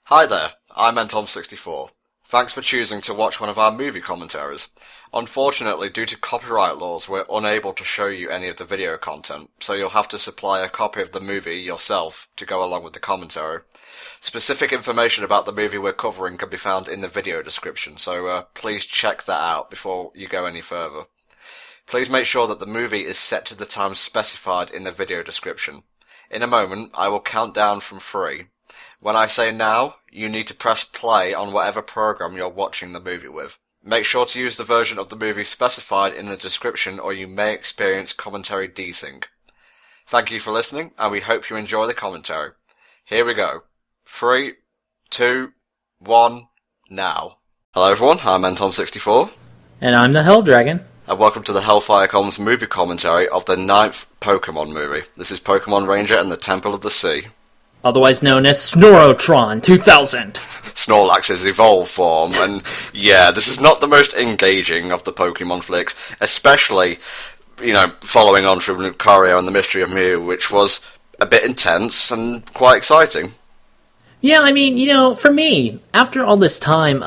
Hi there, I'm Tom64. Thanks for choosing to watch one of our movie commentaries. Unfortunately, due to copyright laws, we're unable to show you any of the video content, so you'll have to supply a copy of the movie yourself to go along with the commentary. Specific information about the movie we're covering can be found in the video description, so please check that out before you go any further. Please make sure that the movie is set to the time specified in the video description. In a moment, I will count down from 3. When I say now, you need to press play on whatever program you're watching the movie with. Make sure to use the version of the movie specified in the description or you may experience commentary desync. Thank you for listening, and we hope you enjoy the commentary. Here we go. 3, 2, 1, now. Hello everyone, I'm Tom64. And I'm the Hell Dragon. And welcome to the HellfireComms movie commentary of the 9th Pokemon movie. This is Pokemon Ranger and the Temple of the Sea. Otherwise known as Snorotron 2000. Snorlax's evolved form, and yeah, this is not the most engaging of the Pokemon flicks, especially, following on from Lucario and the Mystery of Mew, which was a bit intense and quite exciting. Yeah, I mean, for me, after all this time,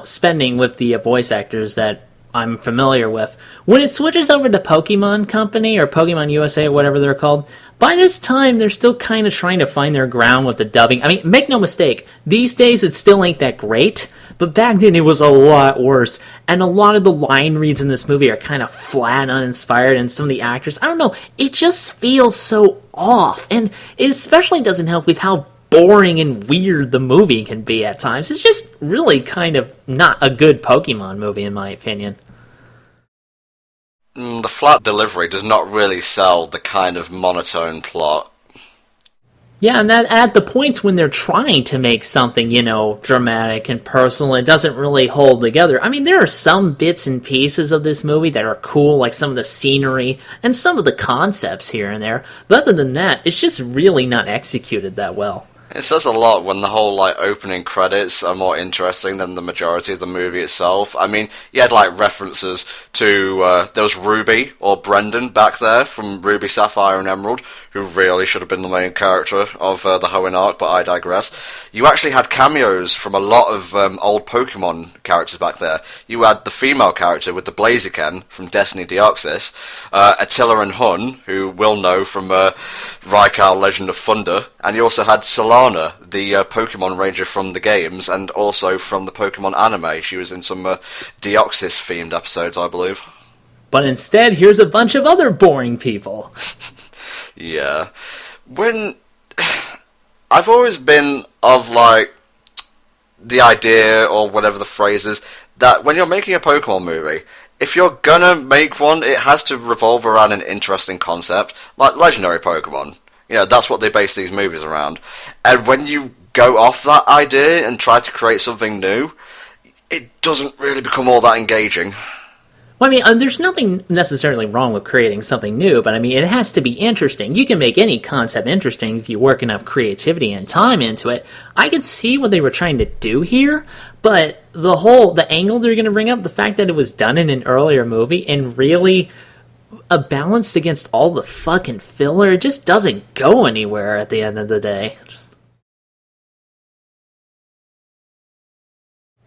spending with the voice actors that I'm familiar with, when it switches over to Pokemon Company or Pokemon USA or whatever they're called, by this time they're still kind of trying to find their ground with the dubbing. I mean, make no mistake, these days it still ain't that great, but back then it was a lot worse, and a lot of the line reads in this movie are kind of flat and uninspired, and some of the actors, I don't know, it just feels so off, and it especially doesn't help with how boring and weird the movie can be at times. It's just really kind of not a good Pokemon movie in my opinion. The flat delivery does not really sell the kind of monotone plot. Yeah, and that at the points when they're trying to make something, dramatic and personal, it doesn't really hold together. I mean, there are some bits and pieces of this movie that are cool, like some of the scenery and some of the concepts here and there, but other than that, it's just really not executed that well. It says a lot when the whole, opening credits are more interesting than the majority of the movie itself. I mean, you had, references to, there was Ruby, or Brendan, back there, from Ruby, Sapphire, and Emerald, who really should have been the main character of the Hoenn arc, but I digress. You actually had cameos from a lot of old Pokemon characters back there. You had the female character with the Blaziken from Destiny Deoxys, Attila and Hun, who we'll know from Rykal Legend of Thunder, and you also had Solana, the Pokemon Ranger from the games, and also from the Pokemon anime. She was in some Deoxys-themed episodes, I believe. But instead, here's a bunch of other boring people. Yeah. I've always been of, the idea, or whatever the phrase is, that when you're making a Pokemon movie, if you're gonna make one, it has to revolve around an interesting concept, like legendary Pokemon. That's what they base these movies around. And when you go off that idea and try to create something new, it doesn't really become all that engaging. Well, I mean, there's nothing necessarily wrong with creating something new, but I mean, it has to be interesting. You can make any concept interesting if you work enough creativity and time into it. I could see what they were trying to do here, but the angle they're going to bring up, the fact that it was done in an earlier movie and really balanced against all the fucking filler, it just doesn't go anywhere at the end of the day.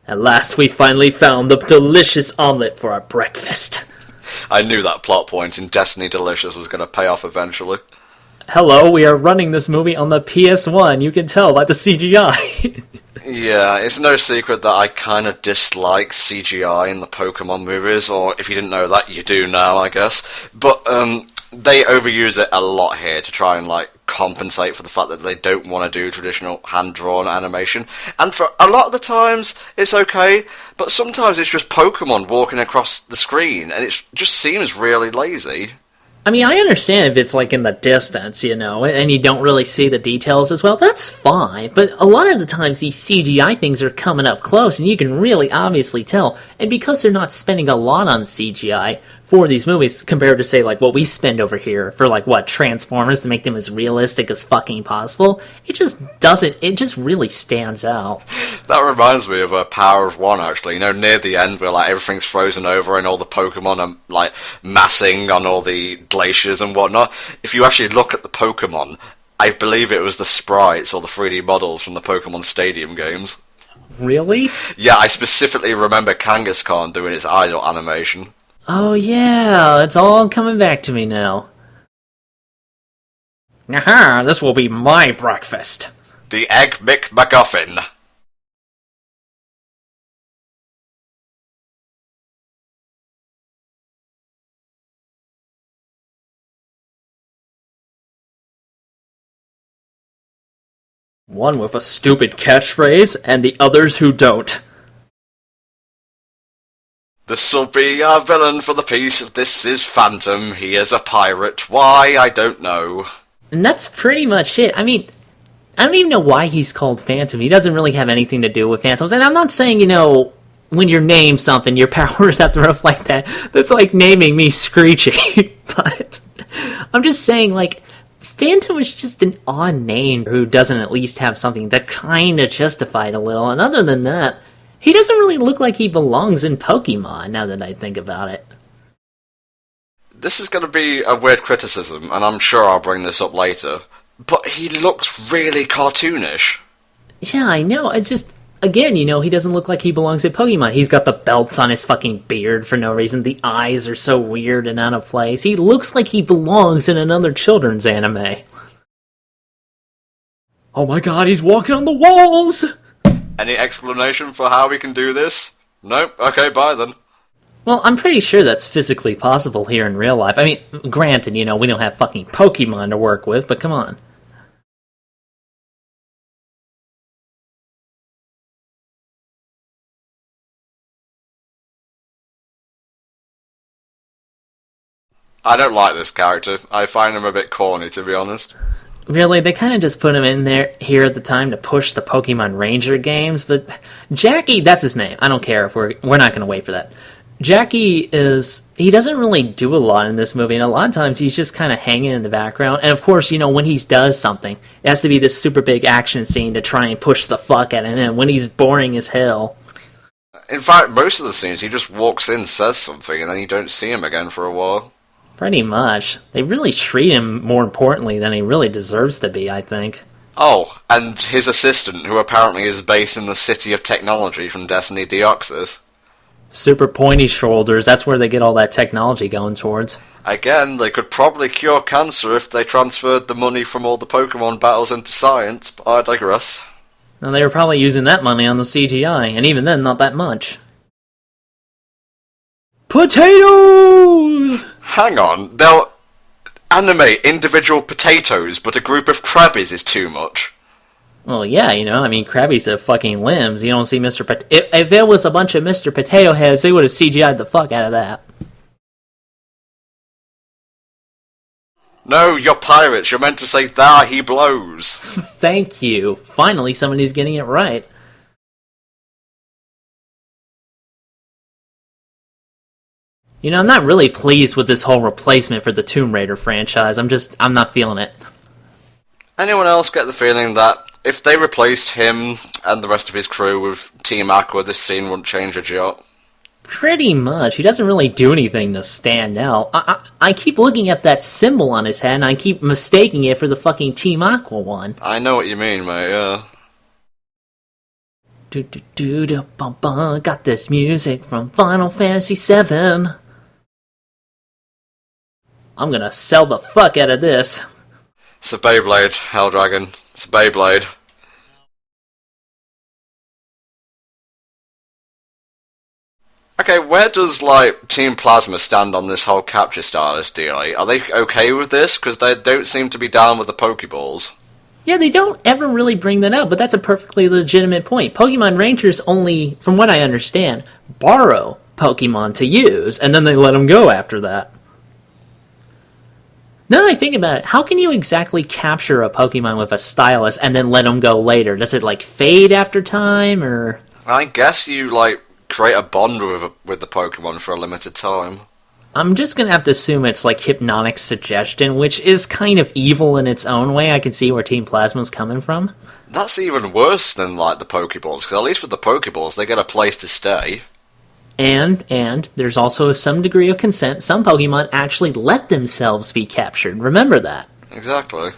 At last we finally found the delicious omelet for our breakfast. I knew that plot point in Destiny Delicious was going to pay off eventually. Hello, we are running this movie on the PS1, you can tell by the CGI. Yeah, it's no secret that I kind of dislike CGI in the Pokemon movies, or if you didn't know that, you do now, I guess. But they overuse it a lot here to try and, compensate for the fact that they don't want to do traditional hand-drawn animation. And for a lot of the times, it's okay, but sometimes it's just Pokemon walking across the screen, and it just seems really lazy. I mean, I understand if it's in the distance, and you don't really see the details as well, that's fine, but a lot of the times these CGI things are coming up close, and you can really obviously tell, and because they're not spending a lot on CGI for these movies, compared to, say, what we spend over here for, Transformers to make them as realistic as fucking possible, it just really stands out. That reminds me of Power of One, actually. Near the end where, everything's frozen over and all the Pokemon are, massing on all the glaciers and whatnot. If you actually look at the Pokemon, I believe it was the sprites or the 3D models from the Pokemon Stadium games. Really? Yeah, I specifically remember Kangaskhan doing its idle animation. Oh yeah, it's all coming back to me now. Aha, this will be my breakfast. The Egg McMuffin. One with a stupid catchphrase, and the others who don't. This'll be our villain for the piece. This is Phantom. He is a pirate. Why, I don't know. And that's pretty much it. I mean, I don't even know why he's called Phantom. He doesn't really have anything to do with phantoms. And I'm not saying, when you're named something, your powers have to reflect that. That's like naming me Screechy. But I'm just saying, Phantom is just an odd name who doesn't at least have something that kind of justified a little. And other than that, he doesn't really look like he belongs in Pokemon, now that I think about it. This is going to be a weird criticism, and I'm sure I'll bring this up later, but he looks really cartoonish. Yeah, I know. It's just, again, he doesn't look like he belongs in Pokemon. He's got the belts on his fucking beard for no reason. The eyes are so weird and out of place. He looks like he belongs in another children's anime. Oh my god, he's walking on the walls! Any explanation for how we can do this? Nope. Okay, bye then. Well, I'm pretty sure that's physically possible here in real life. I mean, granted, we don't have fucking Pokemon to work with, but come on. I don't like this character. I find him a bit corny, to be honest. Really, they kind of just put him in there here at the time to push the Pokemon Ranger games, but Jackie, that's his name. I don't care if we're not going to wait for that. Jackie he doesn't really do a lot in this movie, and a lot of times he's just kind of hanging in the background. And of course, when he does something, it has to be this super big action scene to try and push the fuck out of him when he's boring as hell. In fact, most of the scenes, he just walks in, says something, and then you don't see him again for a while. Pretty much. They really treat him more importantly than he really deserves to be, I think. Oh, and his assistant, who apparently is based in the City of Technology from Destiny Deoxys. Super pointy shoulders, that's where they get all that technology going towards. Again, they could probably cure cancer if they transferred the money from all the Pokemon battles into science, but I digress. Now, they were probably using that money on the CGI, and even then, not that much. Potatoes! Hang on, they'll animate individual potatoes, but a group of Krabbies is too much. Well, yeah, Krabbies have fucking limbs. You don't see Mr. If it was a bunch of Mr. Potato Heads, they would have CGI'd the fuck out of that. No, you're pirates. You're meant to say, "There he blows." Thank you. Finally, somebody's getting it right. I'm not really pleased with this whole replacement for the Tomb Raider franchise. I'm not feeling it. Anyone else get the feeling that if they replaced him and the rest of his crew with Team Aqua, this scene wouldn't change a jot? Pretty much. He doesn't really do anything to stand out. I keep looking at that symbol on his head, and I keep mistaking it for the fucking Team Aqua one. I know what you mean, mate, yeah. Do-do-do-do-bum-bum. Got this music from Final Fantasy VII. I'm gonna sell the fuck out of this. It's a Beyblade, Helldragon. It's a Beyblade. Okay, where does, Team Plasma stand on this whole capture stylist deal? Are they okay with this? Because they don't seem to be down with the Pokeballs. Yeah, they don't ever really bring that up, but that's a perfectly legitimate point. Pokemon Rangers only, from what I understand, borrow Pokemon to use, and then they let them go after that. Now that I think about it, how can you exactly capture a Pokemon with a stylus and then let them go later? Does it, fade after time, or...? I guess you, create a bond with the Pokemon for a limited time. I'm just gonna have to assume it's hypnotic suggestion, which is kind of evil in its own way. I can see where Team Plasma's coming from. That's even worse than, the Pokeballs, because at least with the Pokeballs, they get a place to stay. And there's also some degree of consent. Some Pokemon actually let themselves be captured. Remember that. Exactly.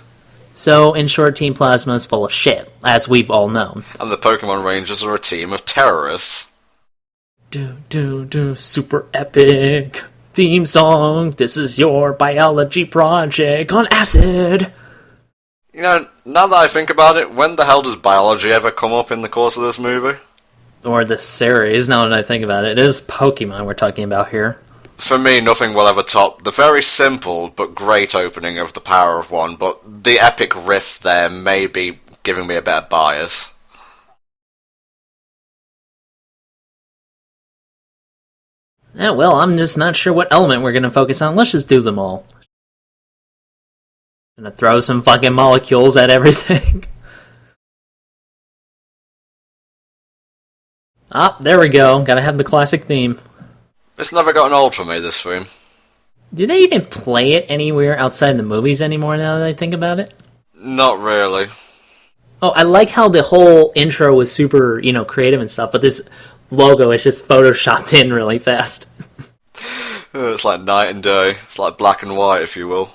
So, in short, Team Plasma is full of shit, as we've all known. And the Pokemon Rangers are a team of terrorists. Super epic theme song. This is your biology project on acid. You know, now that I think about it, when the hell does biology ever come up in the course of this movie? Or the series, now that I think about it. It is Pokemon we're talking about here. For me, nothing will ever top the very simple but great opening of The Power of One, but the epic riff there may be giving me a bit of bias. Yeah, well, I'm just not sure what element we're gonna focus on. Let's just do them all. Gonna throw some fucking molecules at everything. Ah, there we go. Gotta have the classic theme. It's never gotten old for me, this theme. Do they even play it anywhere outside the movies anymore now that I think about it? Not really. Oh, I like how the whole intro was super, creative and stuff, but this logo is just photoshopped in really fast. It's like night and day. It's like black and white, if you will.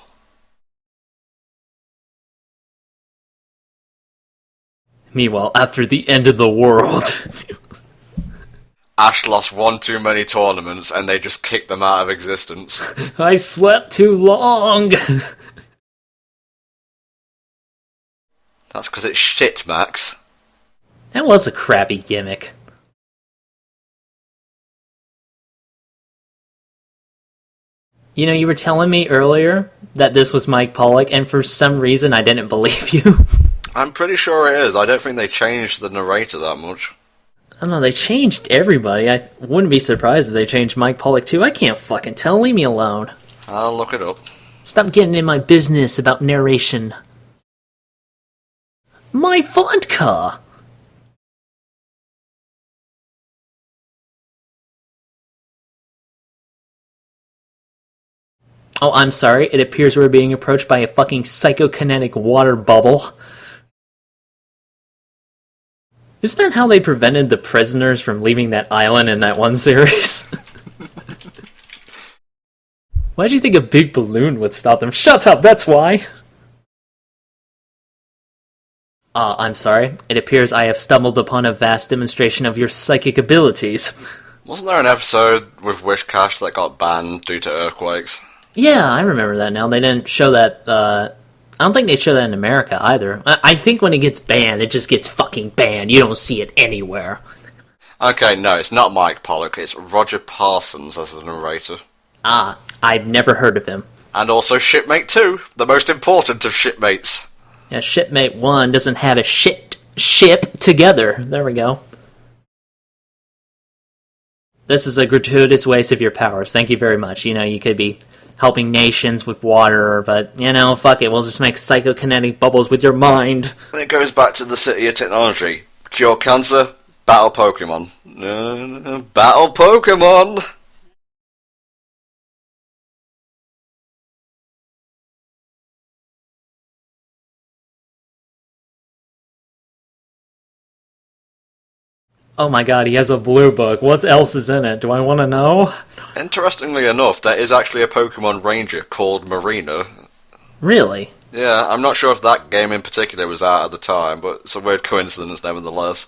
Meanwhile, after the end of the world... Ash lost one too many tournaments and they just kicked them out of existence. I slept too long! That's because it's shit, Max. That was a crappy gimmick. You were telling me earlier that this was Mike Pollock, and for some reason I didn't believe you. I'm pretty sure it is. I don't think they changed the narrator that much. I don't know, they changed everybody. I wouldn't be surprised if they changed Mike Pollock too. I can't fucking tell. Leave me alone. I'll look it up. Stop getting in my business about narration. My vodka! Oh, I'm sorry. It appears we're being approached by a fucking psychokinetic water bubble. Isn't that how they prevented the prisoners from leaving that island in that one series? Why'd you think a big balloon would stop them? Shut up, that's why! I'm sorry. It appears I have stumbled upon a vast demonstration of your psychic abilities. Wasn't there an episode with Wishcash that got banned due to earthquakes? Yeah, I remember that now. They didn't show that, I don't think they show that in America either. I think when it gets banned, it just gets fucking banned. You don't see it anywhere. Okay, no, it's not Mike Pollock, it's Roger Parsons as the narrator. Ah, I've never heard of him. And also Shipmate 2, the most important of shipmates. Yeah, Shipmate 1 doesn't have a ship together. There we go. This is a gratuitous waste of your powers. Thank you very much. You could be helping nations with water, but, fuck it, we'll just make psychokinetic bubbles with your mind. It goes back to the city of technology. Cure cancer, battle Pokemon. Battle Pokemon! Oh my god, he has a blue book. What else is in it? Do I want to know? Interestingly enough, there is actually a Pokemon Ranger called Marina. Really? Yeah, I'm not sure if that game in particular was out at the time, but it's a weird coincidence nevertheless.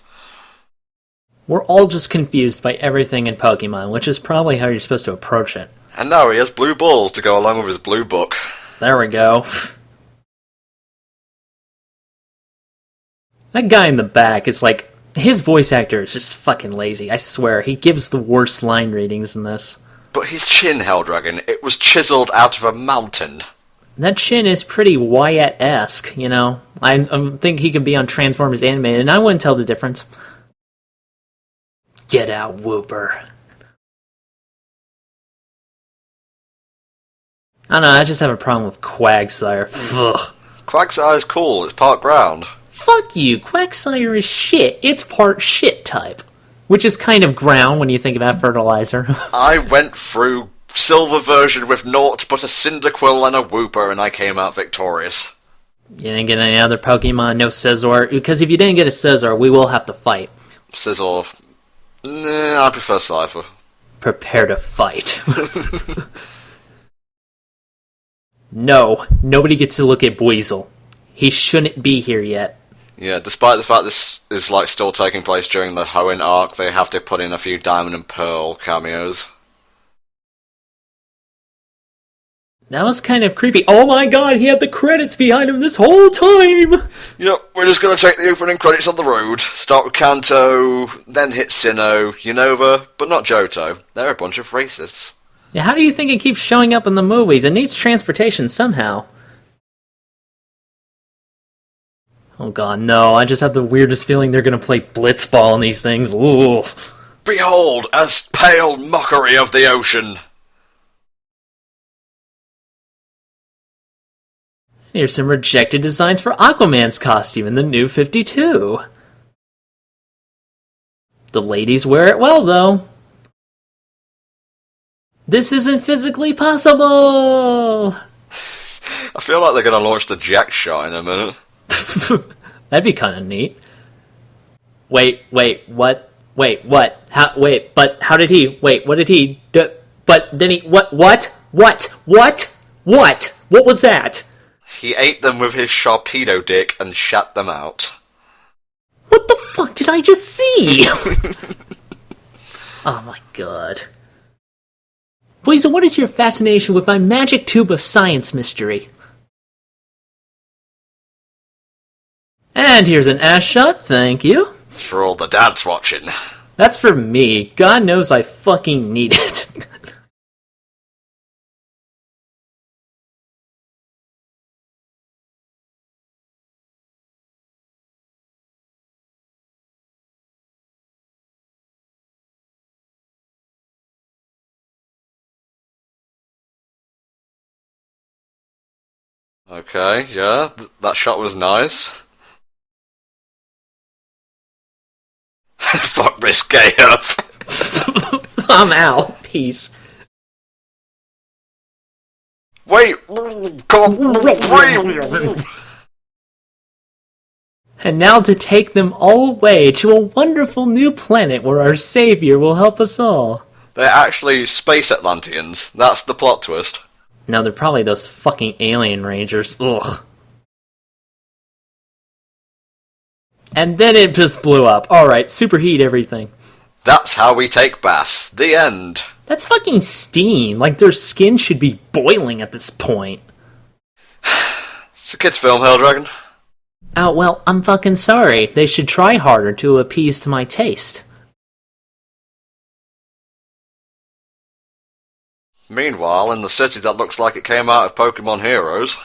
We're all just confused by everything in Pokemon, which is probably how you're supposed to approach it. And now he has blue balls to go along with his blue book. There we go. That guy in the back is like... His voice actor is just fucking lazy, I swear. He gives the worst line readings in this. But his chin, Helldragon, it was chiseled out of a mountain. That chin is pretty Wyatt-esque, I think he could be on Transformers Animated, and I wouldn't tell the difference. Get out, Whooper. I don't know, I just have a problem with Quagsire. Ugh. Quagsire's cool, it's part ground. Fuck you, Quagsire is shit. It's part shit type. Which is kind of ground when you think about fertilizer. I went through silver version with naught but a Cyndaquil and a Wooper and I came out victorious. You didn't get any other Pokemon, no Scizor? Because if you didn't get a Scizor, we will have to fight. Scizor. Nah, I prefer Cypher. Prepare to fight. No, nobody gets to look at Buizel. He shouldn't be here yet. Yeah, despite the fact this is like still taking place during the Hoenn arc, they have to put in a few Diamond and Pearl cameos. That was kind of creepy. Oh my god, he had the credits behind him this whole time! Yep, we're just going to take the opening credits on the road. Start with Kanto, then hit Sinnoh, Unova, but not Johto. They're a bunch of racists. Yeah, how do you think it keeps showing up in the movies? It needs transportation somehow. Oh god, no, I just have the weirdest feeling they're going to play Blitzball in these things. Ooh. Behold, a pale mockery of the ocean! Here's some rejected designs for Aquaman's costume in the new 52. The ladies wear it well, though. This isn't physically possible! I feel like they're going to launch the Jack shot in a minute. That'd be kind of neat. Wait, what? How did he? Wait, what did he do? But then he, what? What was that? He ate them with his Sharpedo dick and shat them out. What the fuck did I just see? Oh my god. Weasel, what is your fascination with my magic tube of science mystery? And here's an ass shot, thank you. It's for all the dads watching. That's for me. God knows I fucking need it. Okay, yeah, that shot was nice. Fuck this gay up. I'm out. Peace. Wait! Wait! And now to take them all away to a wonderful new planet where our savior will help us all. They're actually space Atlanteans. That's the plot twist. No, they're probably those fucking alien rangers. Ugh. And then it just blew up. Alright, superheat everything. That's how we take baths. The end. That's fucking steam. Like, their skin should be boiling at this point. It's a kid's film, Helldragon. Oh, well, I'm fucking sorry. They should try harder to appease to my taste. Meanwhile, in the city that looks like it came out of Pokemon Heroes...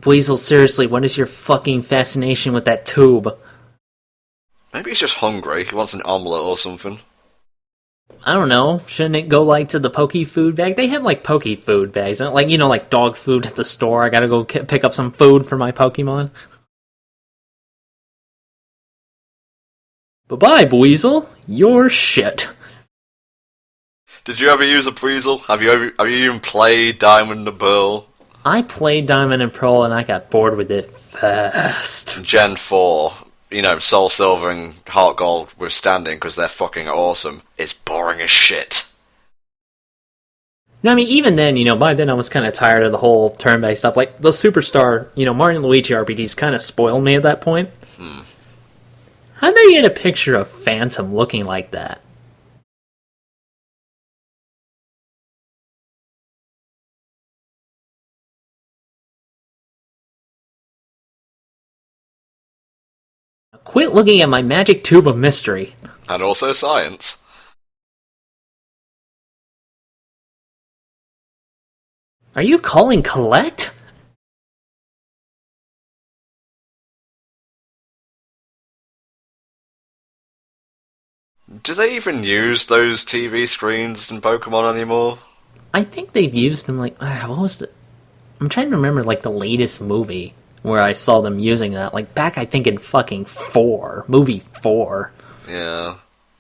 Weasel, seriously, what is your fucking fascination with that tube? Maybe he's just hungry. He wants an omelette or something. I don't know. Shouldn't it go, like, to the Poke food bag? They have, like, Poke food bags. Like, you know, like dog food at the store. I gotta go pick up some food for my Pokemon. Bye-bye, Weasel. You're shit. Did you ever use a Weasel? Have you even played Diamond and Pearl? I played Diamond and Pearl and I got bored with it fast. Gen 4, you know, Soul Silver and Heart Gold withstanding because they're fucking awesome. It's boring as shit. No, I mean, even then, you know, by then I was kind of tired of the whole turn-based stuff. Like, the Superstar, you know, Mario and Luigi RPGs kind of spoiled me at that point. How'd they get a picture of Phantom looking like that? Quit looking at my magic tube of mystery. And also science. Are you calling collect? Do they even use those TV screens in Pokemon anymore? I think they've used them, like, what was the... I'm trying to remember, like, the latest movie where I saw them using that. Like, back, I think, in fucking 4. Movie 4. Yeah.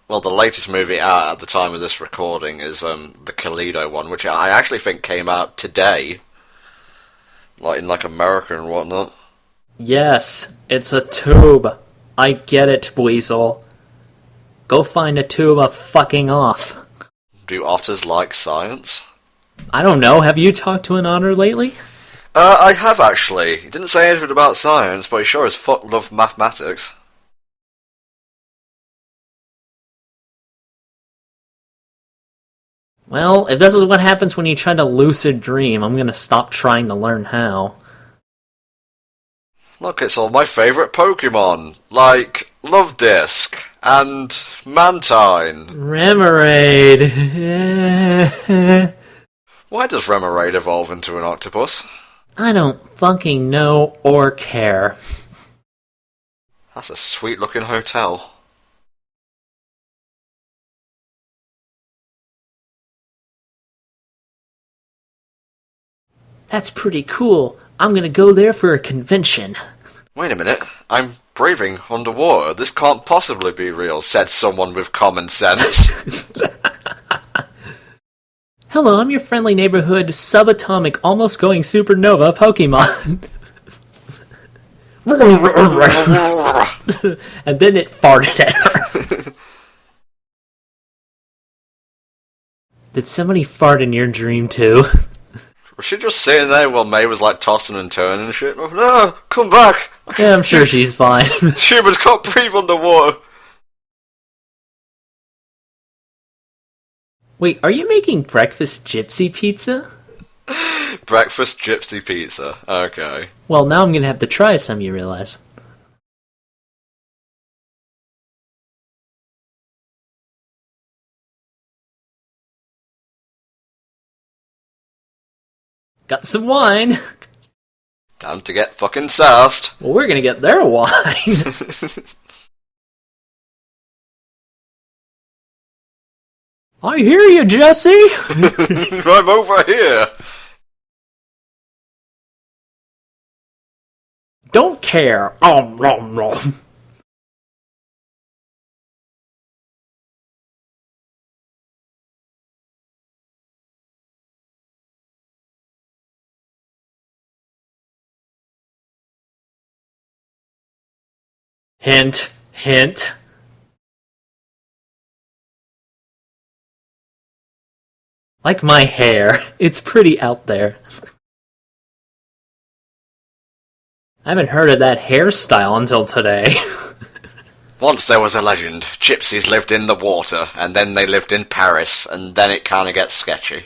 Well, the latest movie out at the time of this recording is the Kalido one, which I actually think came out today. Like, in, like, America and whatnot. Yes, it's a tube. I get it, Weasel. Go find a tube of fucking off. Do otters like science? I don't know, have you talked to an otter lately? I have actually. He didn't say anything about science, but he sure as fuck loved mathematics. Well, if this is what happens when you try to lucid dream, I'm gonna stop trying to learn how. Look, it's all my favourite Pokemon, like Love Disc and Mantine. Remoraid. Why does Remoraid evolve into an octopus? I don't fucking know or care. That's a sweet looking hotel. That's pretty cool. I'm gonna go there for a convention. Wait a minute, I'm breathing underwater. This can't possibly be real, said someone with common sense. Hello, I'm your friendly neighborhood subatomic almost going supernova Pokemon. And then it farted at her. Did somebody fart in your dream too? Was she just sitting there while May was like tossing and turning and shit? Oh, no, come back! Yeah, I'm sure she's fine. Humans can't breathe underwater. Wait, are you making breakfast gypsy pizza? Breakfast gypsy pizza. Okay. Well, now I'm gonna have to try some, you realize. Got some wine. Time to get fucking soused. Well, we're gonna get their wine. I hear you, Jesse. I'm over here. Don't care. Nom, nom. Hint, hint. Like my hair, it's pretty out there. I haven't heard of that hairstyle until today. Once there was a legend. Gypsies lived in the water, and then they lived in Paris, and then it kinda gets sketchy.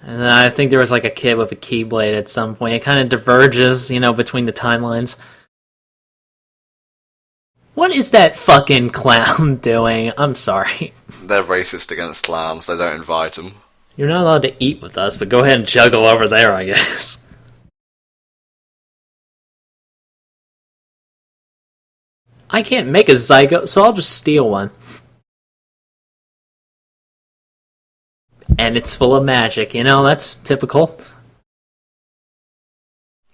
And I think there was like a kid with a keyblade at some point. It kind of diverges, between the timelines. What is that fucking clown doing? I'm sorry. They're racist against clowns, they don't invite them. You're not allowed to eat with us, but go ahead and juggle over there, I guess. I can't make a zygote, so I'll just steal one. And it's full of magic, that's typical.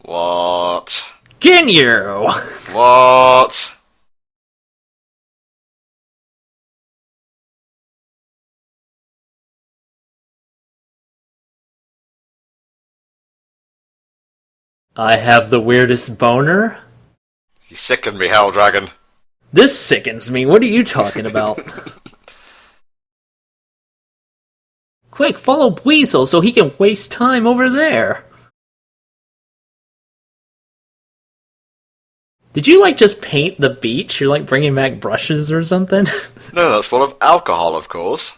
What? Ginyu! What? I have the weirdest boner? You sicken me, Hell Dragon. This sickens me, what are you talking about? Quick, follow Weasel so he can waste time over there. Did you, just paint the beach? You're, bringing back brushes or something? No, that's full of alcohol, of course.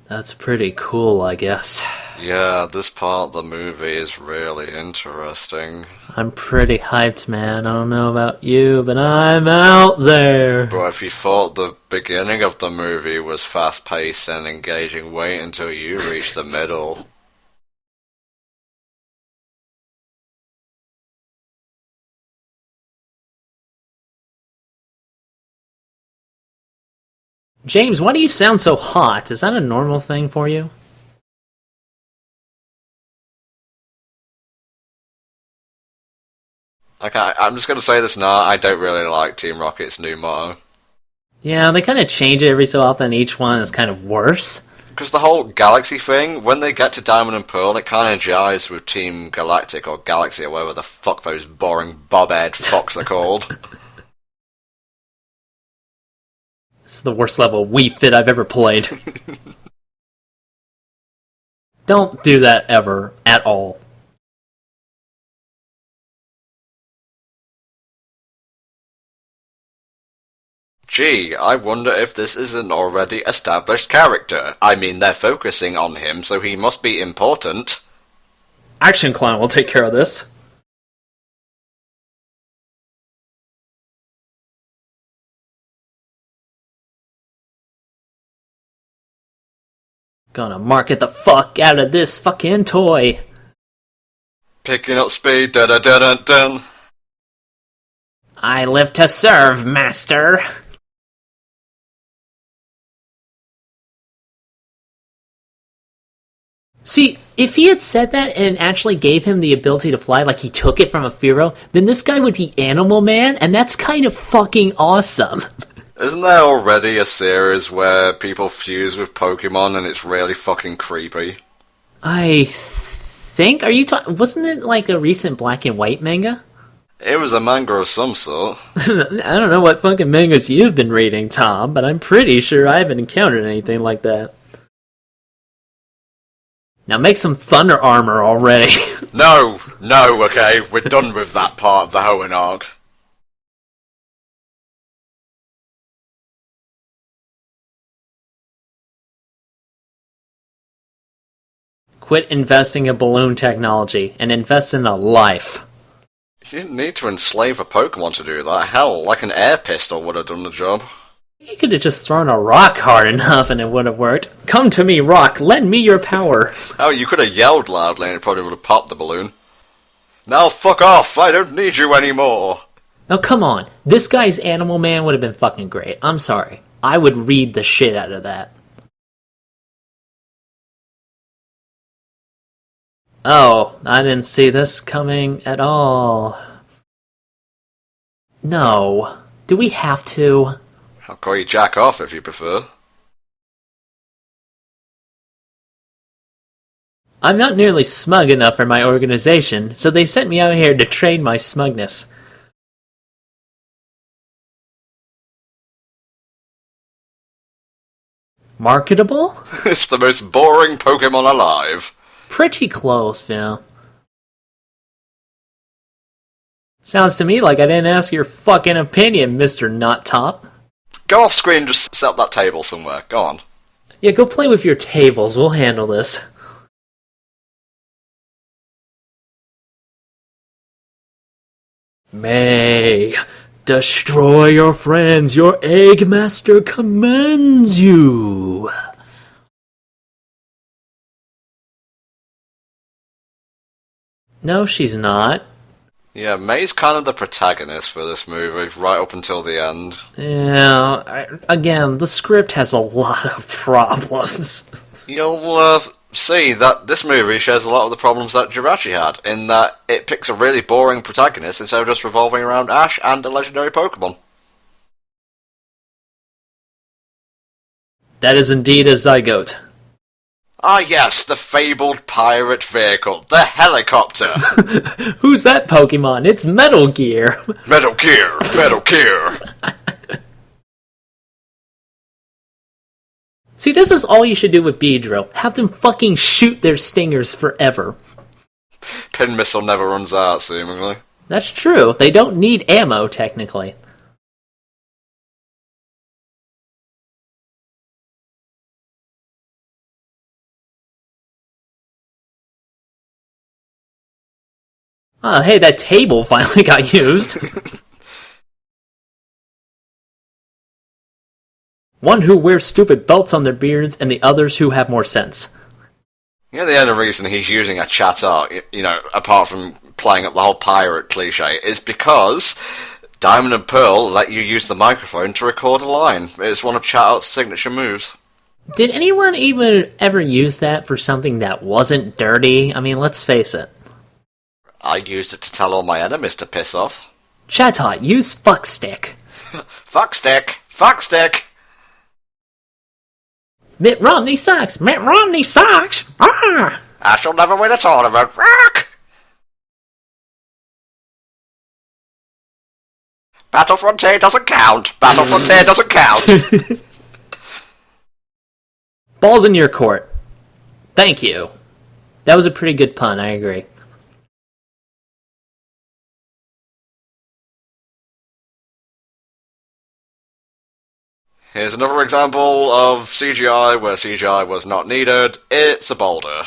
That's pretty cool, I guess. Yeah, this part of the movie is really interesting. I'm pretty hyped, man. I don't know about you, but I'm out there. But if you thought the beginning of the movie was fast-paced and engaging, wait until you reach the middle. James, why do you sound so hot? Is that a normal thing for you? Okay, I'm just gonna say this now, I don't really like Team Rocket's new motto. Yeah, they kind of change it every so often. Each one is kind of worse. Because the whole Galaxy thing, when they get to Diamond and Pearl, it kind of jives with Team Galactic or Galaxy or whatever the fuck those boring bob-head fucks are called. This is the worst level of Wii Fit I've ever played. Don't do that ever, at all. Gee, I wonder if this is an already established character. I mean, they're focusing on him, so he must be important. Action Clown will take care of this. Gonna market the fuck out of this fucking toy. Picking up speed, dun-dun-dun-dun-dun. I live to serve, master. See, if he had said that and actually gave him the ability to fly like he took it from a Furo, then this guy would be Animal Man, and that's kind of fucking awesome. Isn't there already a series where people fuse with Pokemon and it's really fucking creepy? I think, wasn't it like a recent black and white manga? It was a manga of some sort. I don't know what fucking mangas you've been reading, Tom, but I'm pretty sure I haven't encountered anything like that. Now make some thunder armor already. No, okay, we're done with that part of the Hoenn arc. Quit investing in balloon technology and invest in a life. You didn't need to enslave a Pokemon to do that. Hell, like an air pistol would have done the job. You could have just thrown a rock hard enough and it would have worked. Come to me, rock, lend me your power. Oh, you could have yelled loudly and it probably would have popped the balloon. Now fuck off, I don't need you anymore. Now come on, this guy's Animal Man would have been fucking great. I'm sorry. I would read the shit out of that. Oh, I didn't see this coming at all. No. Do we have to? I'll call you Jack off if you prefer. I'm not nearly smug enough for my organization, so they sent me out here to train my smugness. Marketable? It's the most boring Pokemon alive. Pretty close, Phil. Sounds to me like I didn't ask your fucking opinion, Mr. Not Top. Go off screen and just set up that table somewhere. Go on. Yeah, go play with your tables. We'll handle this. May destroy your friends. Your egg master commands you. No, she's not. Yeah, May's kind of the protagonist for this movie, right up until the end. Yeah, again, the script has a lot of problems. You'll see that this movie shares a lot of the problems that Jirachi had, in that it picks a really boring protagonist instead of just revolving around Ash and a legendary Pokemon. That is indeed a zygote. Ah yes, the fabled pirate vehicle, the helicopter! Who's that Pokemon? It's Metal Gear! Metal Gear! Metal Gear! See, this is all you should do with Beedrill. Have them fucking shoot their stingers forever. Pin missile never runs out, seemingly. That's true. They don't need ammo, technically. Oh, hey, that table finally got used. One who wears stupid belts on their beards, and the others who have more sense. You know, the only reason he's using a chatter, apart from playing up the whole pirate cliche, is because Diamond and Pearl let you use the microphone to record a line. It's one of Chatter's signature moves. Did anyone even ever use that for something that wasn't dirty? I mean, let's face it. I used it to tell all my enemies to piss off. Chatter, use fuckstick. Fuckstick! Fuckstick! Mitt Romney sucks! Mitt Romney sucks! Ah! I shall never win a tournament. Rock! Battle Frontier doesn't count. Battle Frontier doesn't count. Ball's in your court. Thank you. That was a pretty good pun, I agree. Here's another example of CGI where CGI was not needed. It's a boulder.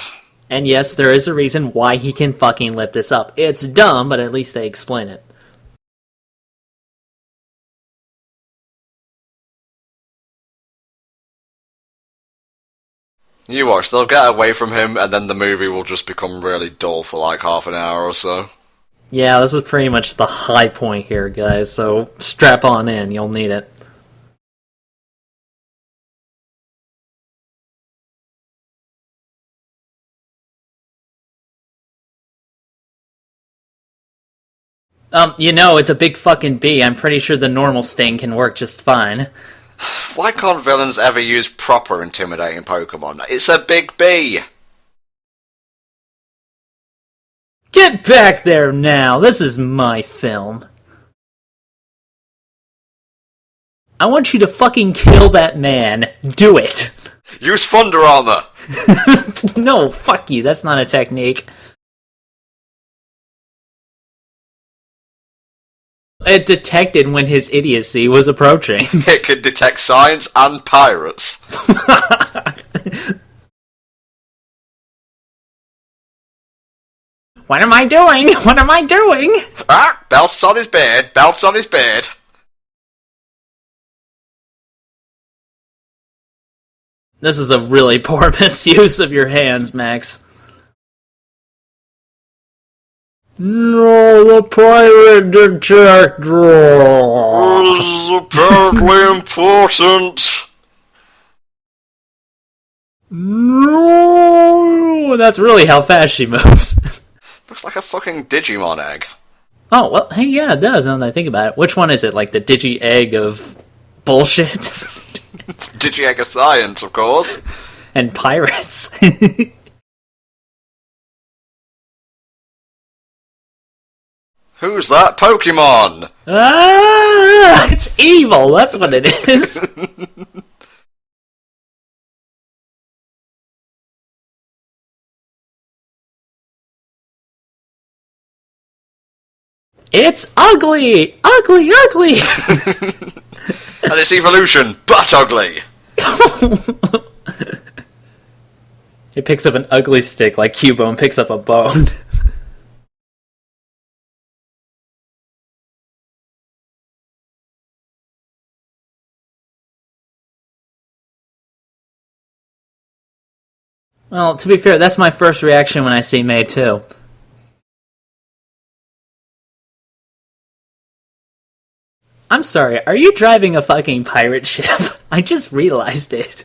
And yes, there is a reason why he can fucking lift this up. It's dumb, but at least they explain it. You watch, they'll get away from him and then the movie will just become really dull for like half an hour or so. Yeah, this is pretty much the high point here, guys, so strap on in, you'll need it. It's a big fucking bee. I'm pretty sure the normal sting can work just fine. Why can't villains ever use proper intimidating Pokemon? It's a big bee! Get back there now! This is my film. I want you to fucking kill that man. Do it! Use Thunder Armor! No, fuck you. That's not a technique. It detected when his idiocy was approaching. It can detect science and pirates. What am I doing? What am I doing? Ah! Belts on his beard! Belts on his beard! This is a really poor misuse of your hands, Max. No, the pirate detector! This is apparently important! No! That's really how fast she moves. Looks like a fucking Digimon egg. Oh, well, hey, yeah, it does, now that I think about it. Which one is it? Like the Digi-Egg of bullshit? Digi-Egg of Science, of course. And pirates. Who's that Pokemon? Ah! It's evil, that's what it is. It's ugly! Ugly, ugly! And its evolution, butt ugly! It picks up an ugly stick like Cubone picks up a bone. Well, to be fair, that's my first reaction when I see May 2. I'm sorry, are you driving a fucking pirate ship? I just realized it.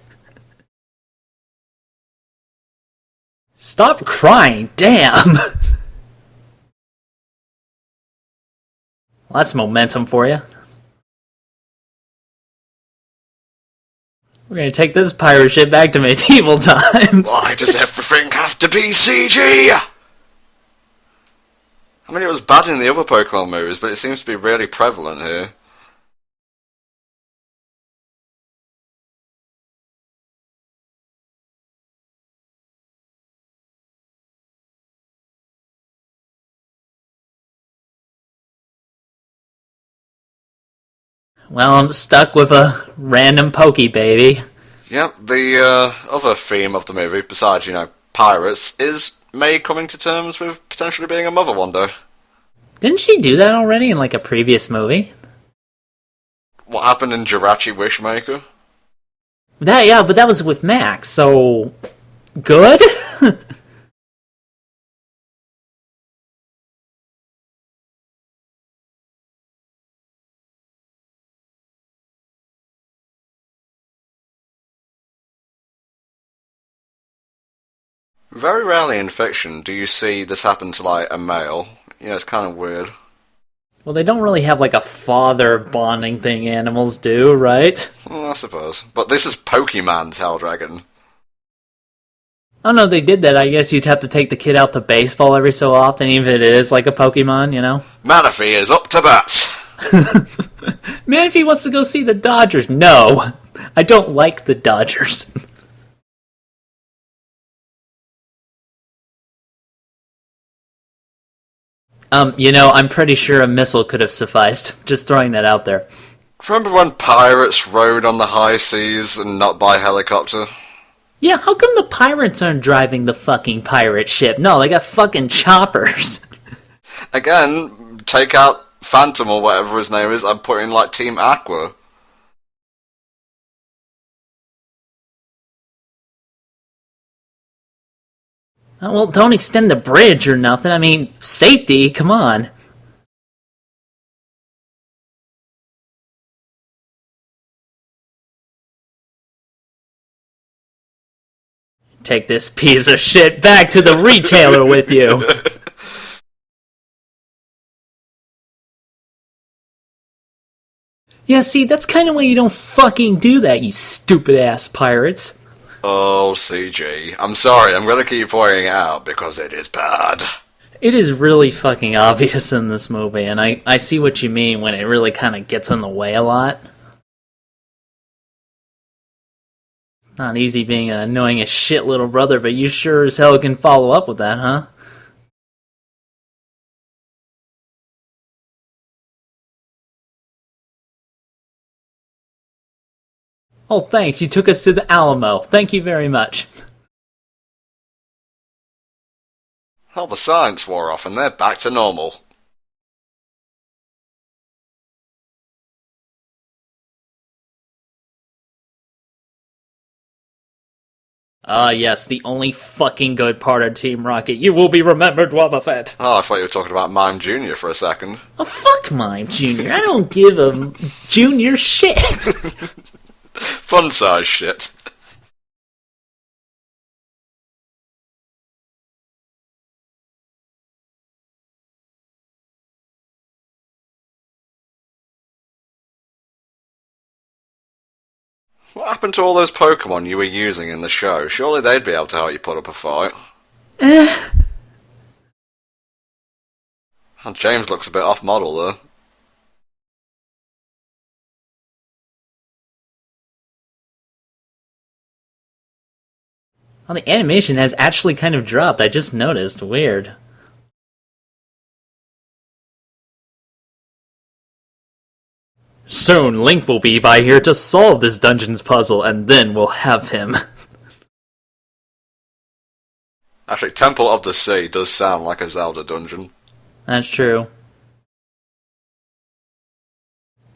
Stop crying, damn! Well, that's momentum for you. We're gonna take this pirate ship back to medieval times. Why does everything have to be CG? I mean, it was bad in the other Pokemon movies, but it seems to be really prevalent here. Well, I'm stuck with a random Pokey baby. Yep, the other theme of the movie, besides, pirates, is May coming to terms with potentially being a mother one day. Didn't she do that already in like a previous movie? What happened in Jirachi Wishmaker? Yeah, but that was with Max, so... good? Very rarely in fiction do you see this happen to, like, a male. Yeah, it's kind of weird. Well, they don't really have like a father bonding thing animals do, right? I suppose. But this is Pokemon's Helldragon. Oh no, they did that. I guess you'd have to take the kid out to baseball every so often, even if it is like a Pokemon, you know? Manaphy is up to bat! Man, if he wants to go see the Dodgers, no! I don't like the Dodgers. I'm pretty sure a missile could have sufficed. Just throwing that out there. Remember when pirates rode on the high seas and not by helicopter? Yeah, how come the pirates aren't driving the fucking pirate ship? No, they got fucking choppers. Again, take out Phantom or whatever his name is, and put in like Team Aqua. Well, don't extend the bridge or nothing. I mean, safety, come on. Take this piece of shit back to the retailer with you. Yeah, see, that's kind of why you don't fucking do that, you stupid-ass pirates. Oh, CG. I'm sorry, I'm gonna keep pointing it out because it is bad. It is really fucking obvious in this movie, and I see what you mean when it really kind of gets in the way a lot. Not easy being an annoying as shit little brother, but you sure as hell can follow up with that, huh? Oh, thanks, you took us to the Alamo. Thank you very much. Well, the science wore off and they're back to normal. Ah, yes, the only fucking good part of Team Rocket. You will be remembered, Wobbuffet. Oh, I thought you were talking about Mime Jr. for a second. Oh, fuck Mime Jr. I don't give a junior shit. Fun size shit. What happened to all those Pokemon you were using in the show? Surely they'd be able to help you put up a fight. And James looks a bit off model though. Well, the animation has actually kind of dropped. I just noticed. Weird. Soon, Link will be by here to solve this dungeon's puzzle, and then we'll have him. Actually, Temple of the Sea does sound like a Zelda dungeon. That's true.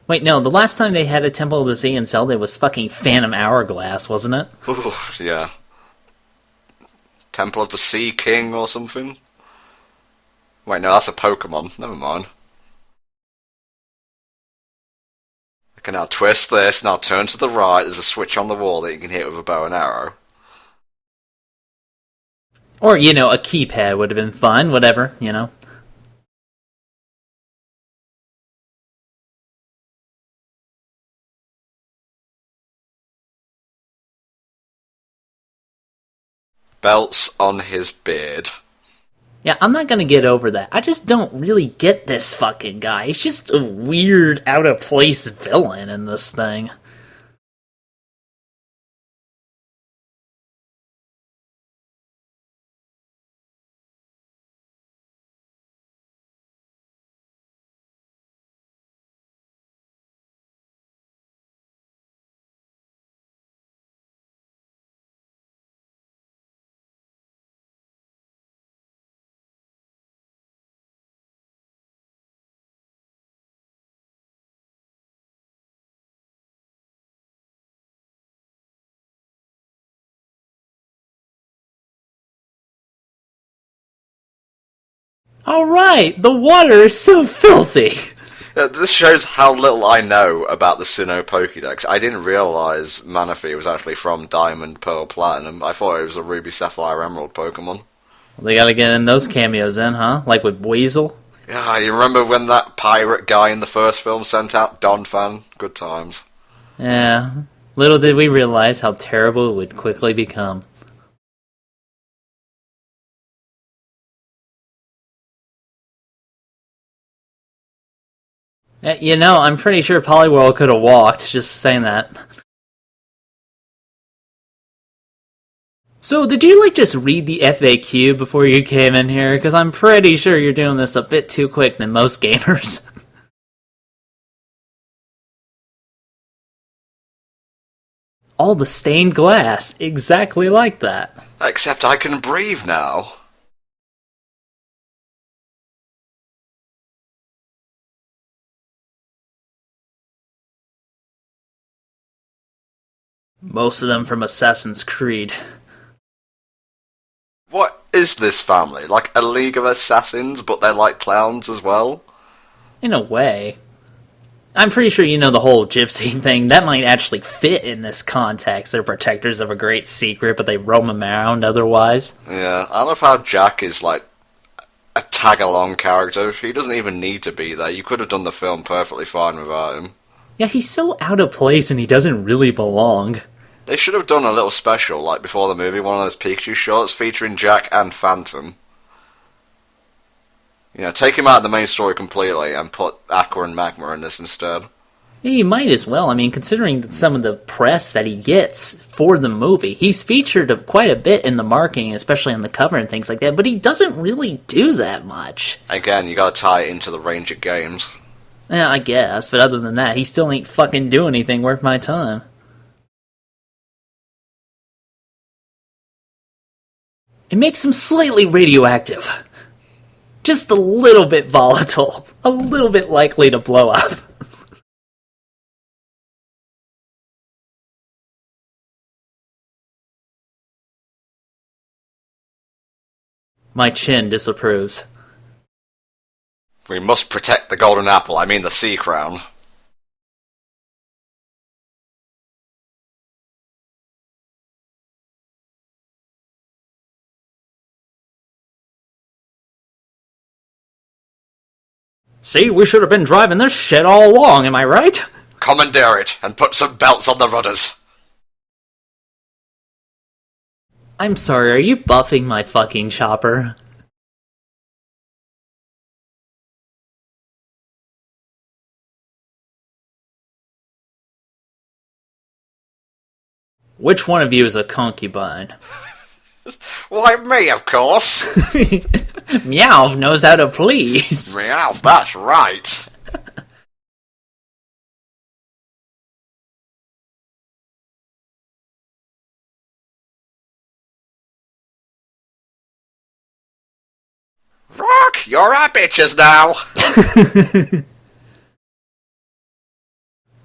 Wait, no, the last time they had a Temple of the Sea in Zelda was fucking Phantom Hourglass, wasn't it? Ooh, yeah. Temple of the Sea King or something? Wait, no, that's a Pokemon. Never mind. I can now twist this, now turn to the right, there's a switch on the wall that you can hit with a bow and arrow. Or, a keypad would have been fun, whatever. Belts on his beard. Yeah, I'm not gonna get over that. I just don't really get this fucking guy. He's just a weird, out-of-place villain in this thing. Alright, the water is so filthy! Yeah, this shows how little I know about the Sinnoh Pokédex. I didn't realise Manaphy was actually from Diamond, Pearl, Platinum. I thought it was a Ruby, Sapphire, Emerald Pokemon. They gotta get in those cameos in, huh? Like with Weasel? Yeah, you remember when that pirate guy in the first film sent out Donphan? Good times. Yeah. Little did we realize how terrible it would quickly become. You know, I'm pretty sure Poliwhirl could have walked, just saying that. So, did you, just read the FAQ before you came in here? Because I'm pretty sure you're doing this a bit too quick than most gamers. All the stained glass, exactly like that. Except I can breathe now. Most of them from Assassin's Creed. What is this family? Like a league of assassins, but they're like clowns as well? In a way. I'm pretty sure you know the whole gypsy thing. That might actually fit in this context. They're protectors of a great secret, but they roam around otherwise. Yeah, I love how Jack is like a tag-along character. He doesn't even need to be there. You could have done the film perfectly fine without him. Yeah, he's so out of place and he doesn't really belong. They should have done a little special, like before the movie, one of those Pikachu shorts featuring Jack and Phantom. You know, take him out of the main story completely and put Aqua and Magma in this instead. Yeah, you might as well. I mean, considering some of the press that he gets for the movie, he's featured quite a bit in the marketing, especially on the cover and things like that, but he doesn't really do that much. Again, you gotta tie it into the range of games. Yeah, I guess, but other than that, he still ain't fucking doing anything worth my time. It makes him slightly radioactive. Just a little bit volatile. A little bit likely to blow up. My chin disapproves. We must protect the golden apple, I mean the sea crown. See, we should have been driving this shit all along, am I right? Commandeer it, and put some belts on the rudders. I'm sorry, are you buffing my fucking chopper? Which one of you is a concubine? Why, me, of course. Meow knows how to please. Meow, that's right. Rock, you're our bitches now.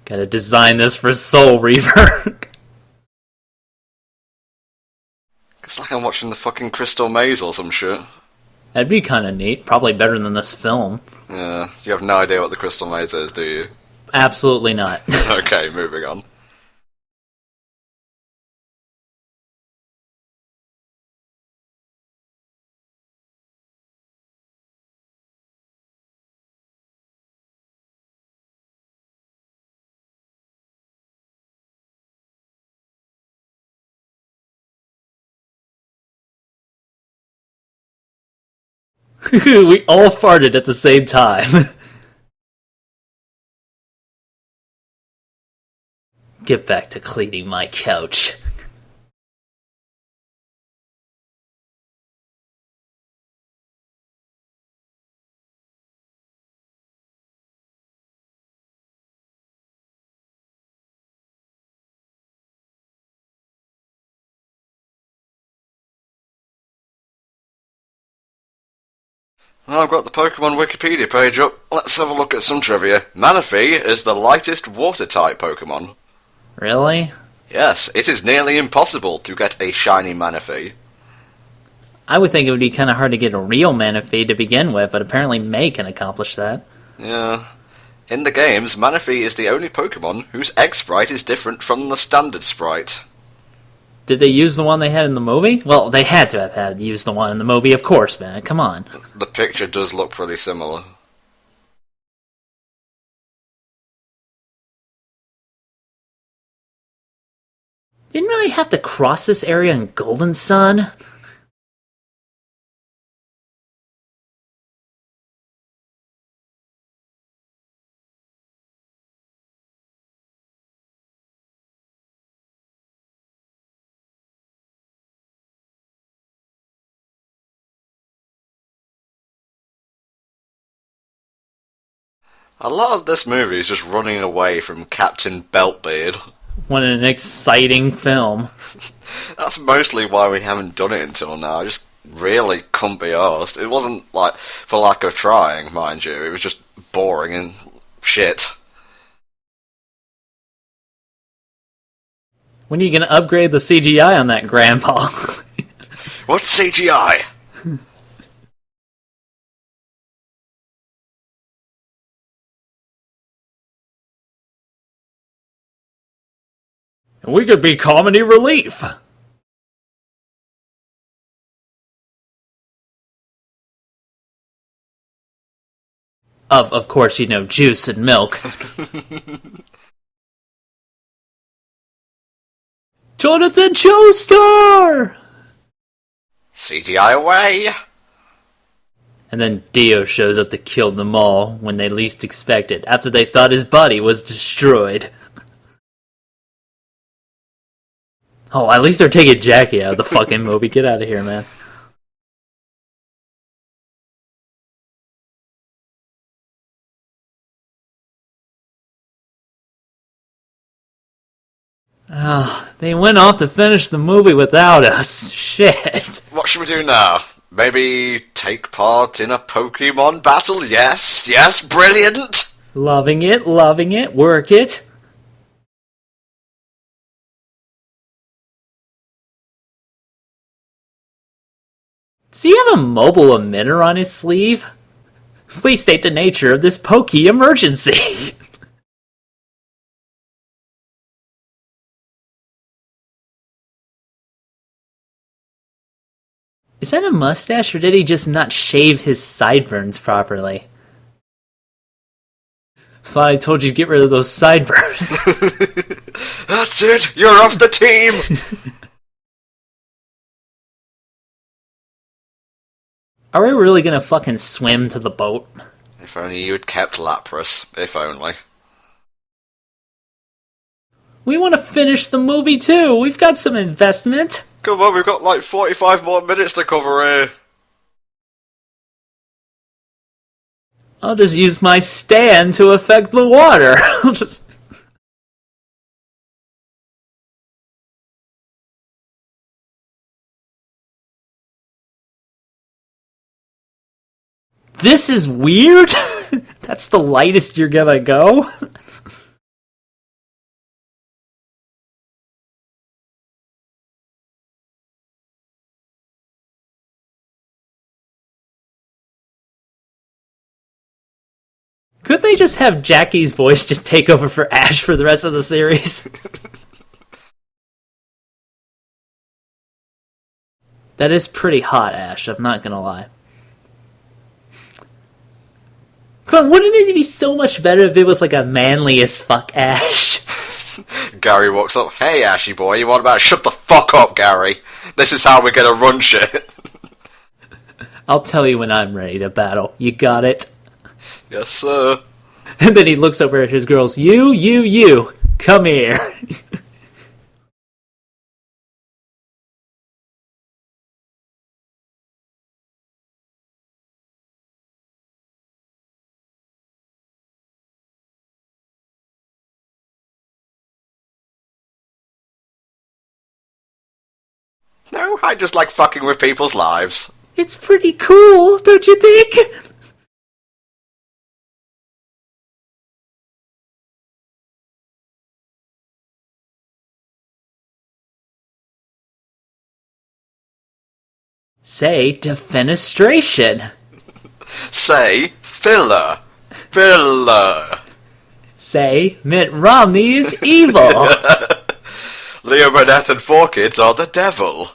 Gotta design this for Soul Reaver. It's like I'm watching the fucking Crystal Maze or some shit. That'd be kinda neat. Probably better than this film. Yeah, you have no idea what the Crystal Maze is, do you? Absolutely not. Okay, moving on. We all farted at the same time. Get back to cleaning my couch. Well, I've got the Pokemon Wikipedia page up. Let's have a look at some trivia. Manaphy is the lightest water-type Pokemon. Really? Yes, it is nearly impossible to get a shiny Manaphy. I would think it would be kind of hard to get a real Manaphy to begin with, but apparently May can accomplish that. Yeah. In the games, Manaphy is the only Pokemon whose egg sprite is different from the standard sprite. Did they use the one they had in the movie? Well, they had to have had used the one in the movie, of course, man. Come on. The picture does look pretty similar. Didn't really have to cross this area in Golden Sun. A lot of this movie is just running away from Captain Beltbeard. What an exciting film. That's mostly why we haven't done it until now. I just really couldn't be arsed. It wasn't like for lack of trying, mind you. It was just boring and shit. When are you going to upgrade the CGI on that, Grandpa? What's CGI? We could be comedy relief. Of course, you know, juice and milk. Jonathan Joestar! CGI away! And then Dio shows up to kill them all when they least expect it, after they thought his body was destroyed. Oh, at least they're taking Jackie out of the fucking movie. Get out of here, man. They went off to finish the movie without us. Shit. What should we do now? Maybe take part in a Pokemon battle? Yes, brilliant! Loving it, work it. Does he have a mobile emitter on his sleeve? Please state the nature of this Poke emergency. Is that a mustache, or did he just not shave his sideburns properly? Thought I told you to get rid of those sideburns. That's it! You're off the team! Are we really gonna fucking swim to the boat? If only you'd kept Lapras. If only. We want to finish the movie too. We've got some investment. Come on, we've got like 45 more minutes to cover here. I'll just use my stand to affect the water. This is weird? That's the lightest you're gonna go? Could they just have Jackie's voice just take over for Ash for the rest of the series? That is pretty hot, Ash, I'm not gonna lie. Come on, wouldn't it be so much better if it was like a manly as fuck Ash? Gary walks up, hey Ashy boy, you want about shut the fuck up, Gary. This is how we're gonna run shit. I'll tell you when I'm ready to battle. You got it? Yes, sir. And then he looks over at his girls. You, come here. No, I just like fucking with people's lives. It's pretty cool, don't you think? Say defenestration. Say filler. Filler. Say Mitt Romney is evil. Leo Burnett and 4Kids are the devil.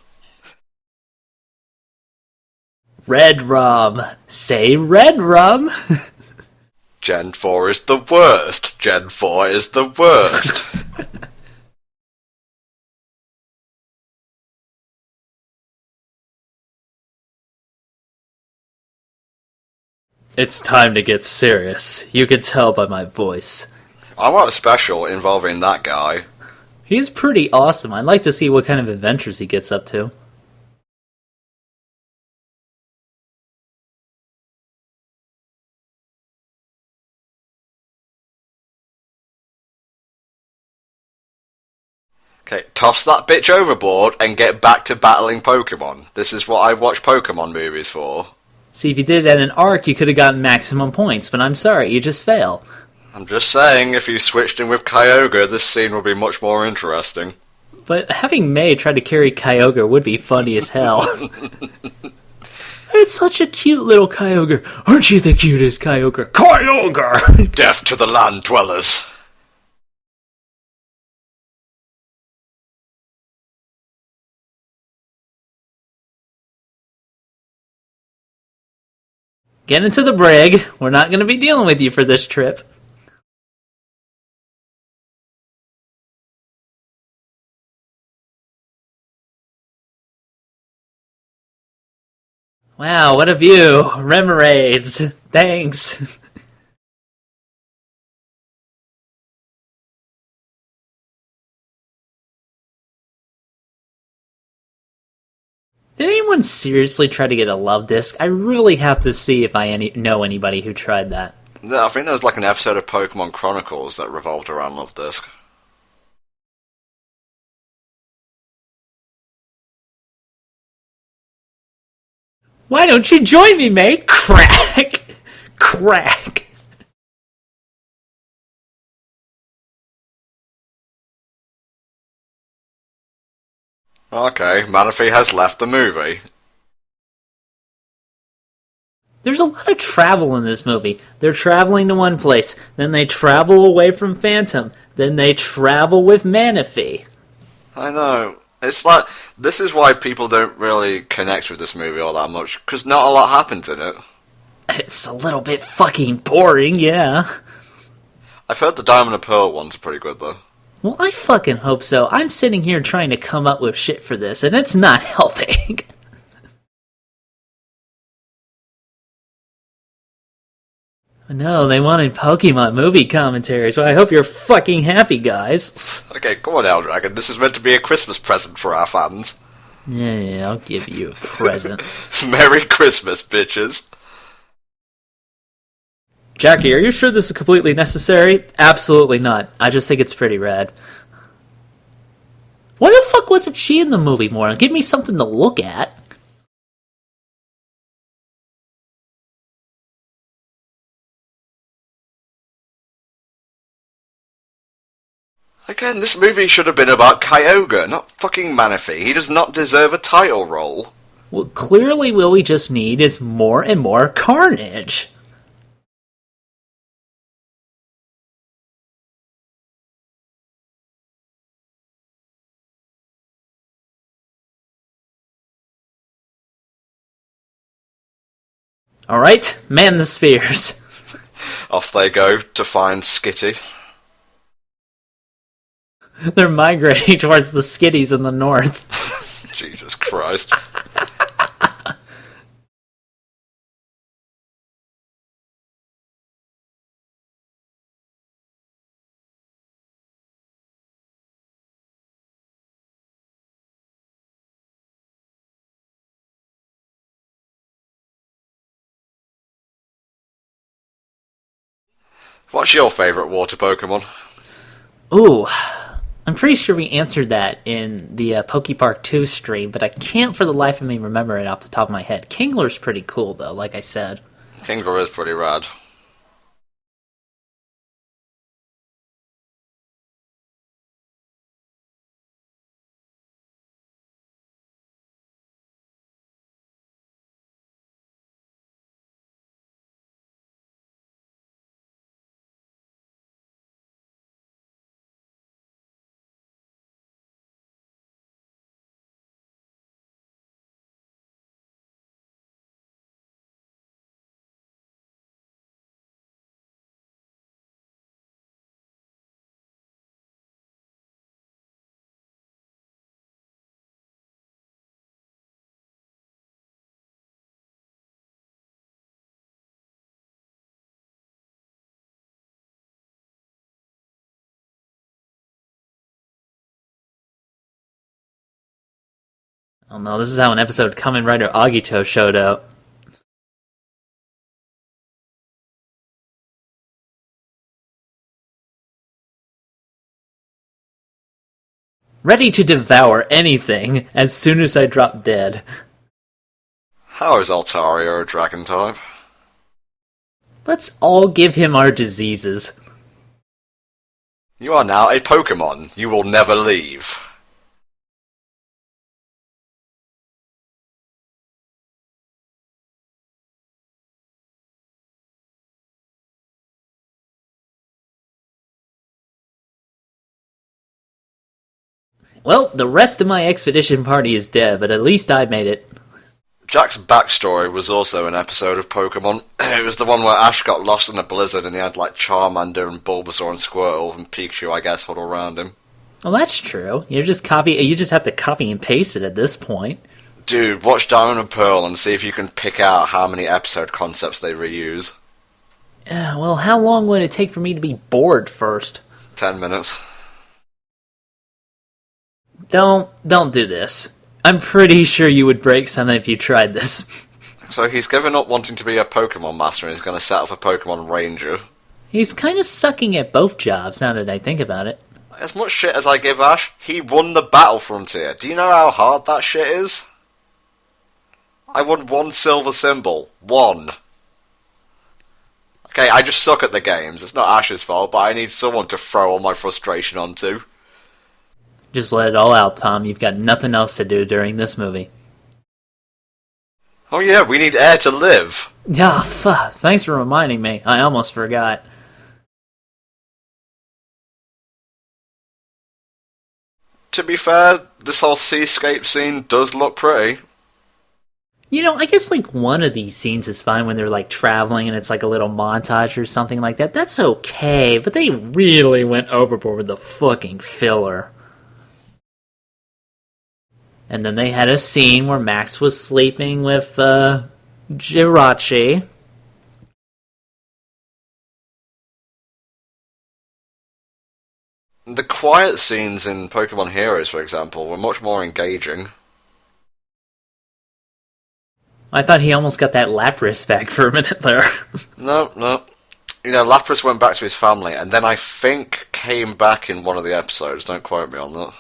Red rum. Say red rum. Gen 4 is the worst. Gen 4 is the worst. It's time to get serious. You can tell by my voice. I want a special involving that guy. He's pretty awesome. I'd like to see what kind of adventures he gets up to. Okay, toss that bitch overboard and get back to battling Pokemon. This is what I watch Pokemon movies for. See, if you did it at an arc, you could have gotten maximum points, but I'm sorry, you just fail. I'm just saying, if you switched in with Kyogre, this scene would be much more interesting. But having May try to carry Kyogre would be funny as hell. It's such a cute little Kyogre. Aren't you the cutest Kyogre? Kyogre! Death to the land dwellers. Get into the brig. We're not going to be dealing with you for this trip. Wow, what a view. Remerades. Thanks. Did anyone seriously try to get a love disc? I really have to see if I know anybody who tried that. Yeah, I think there was like an episode of Pokemon Chronicles that revolved around Love Disc. Why don't you join me, mate? Crack! Crack! Okay, Manaphy has left the movie. There's a lot of travel in this movie. They're traveling to one place, then they travel away from Phantom, then they travel with Manaphy. I know. It's like, this is why people don't really connect with this movie all that much, because not a lot happens in it. It's a little bit fucking boring, yeah. I've heard the Diamond and Pearl ones are pretty good, though. Well, I fucking hope so. I'm sitting here trying to come up with shit for this, and it's not helping. No, they wanted Pokemon movie commentaries. Well, I hope you're fucking happy, guys. Okay, come on, Eldragon. This is meant to be a Christmas present for our fans. Yeah, I'll give you a present. Merry Christmas, bitches. Jackie, are you sure this is completely necessary? Absolutely not. I just think it's pretty rad. Why the fuck wasn't she in the movie more? Give me something to look at. Again, this movie should have been about Kyogre, not fucking Manaphy. He does not deserve a title role. Well, clearly what we just need is more and more carnage. Alright, man the spheres. Off they go to find Skitty. They're migrating towards the skitties in the north. Jesus Christ. What's your favourite water Pokemon? Ooh, I'm pretty sure we answered that in the PokePark 2 stream, but I can't for the life of me remember it off the top of my head. Kingler's pretty cool, though, like I said. Kingler is pretty rad. Oh no, this is how an episode Kamen Rider Agito showed up. Ready to devour anything as soon as I drop dead. How is Altario a dragon type? Let's all give him our diseases. You are now a Pokemon. You will never leave. Well, the rest of my expedition party is dead, but at least I made it. Jack's backstory was also an episode of Pokemon. It was the one where Ash got lost in a blizzard and he had like Charmander and Bulbasaur and Squirtle and Pikachu, I guess, huddle around him. Well, that's true. You just have to copy and paste it at this point. Dude, watch Diamond and Pearl and see if you can pick out how many episode concepts they reuse. Yeah, well, how long would it take for me to be bored first? 10 minutes. Don't do this. I'm pretty sure you would break something if you tried this. So he's given up wanting to be a Pokemon master and he's going to set up a Pokemon Ranger. He's kind of sucking at both jobs, now that I think about it. As much shit as I give Ash, he won the Battle Frontier. Do you know how hard that shit is? I won 1 silver symbol. 1. Okay, I just suck at the games. It's not Ash's fault, but I need someone to throw all my frustration onto. Just let it all out, Tom. You've got nothing else to do during this movie. Oh yeah, we need air to live. Yeah, thanks for reminding me. I almost forgot. To be fair, this whole seascape scene does look pretty. You know, I guess like one of these scenes is fine when they're like traveling and it's like a little montage or something like that. That's okay, but they really went overboard with the fucking filler. And then they had a scene where Max was sleeping with Jirachi. The quiet scenes in Pokemon Heroes, for example, were much more engaging. I thought he almost got that Lapras back for a minute there. No. You know, Lapras went back to his family, and then I think came back in one of the episodes. Don't quote me on that.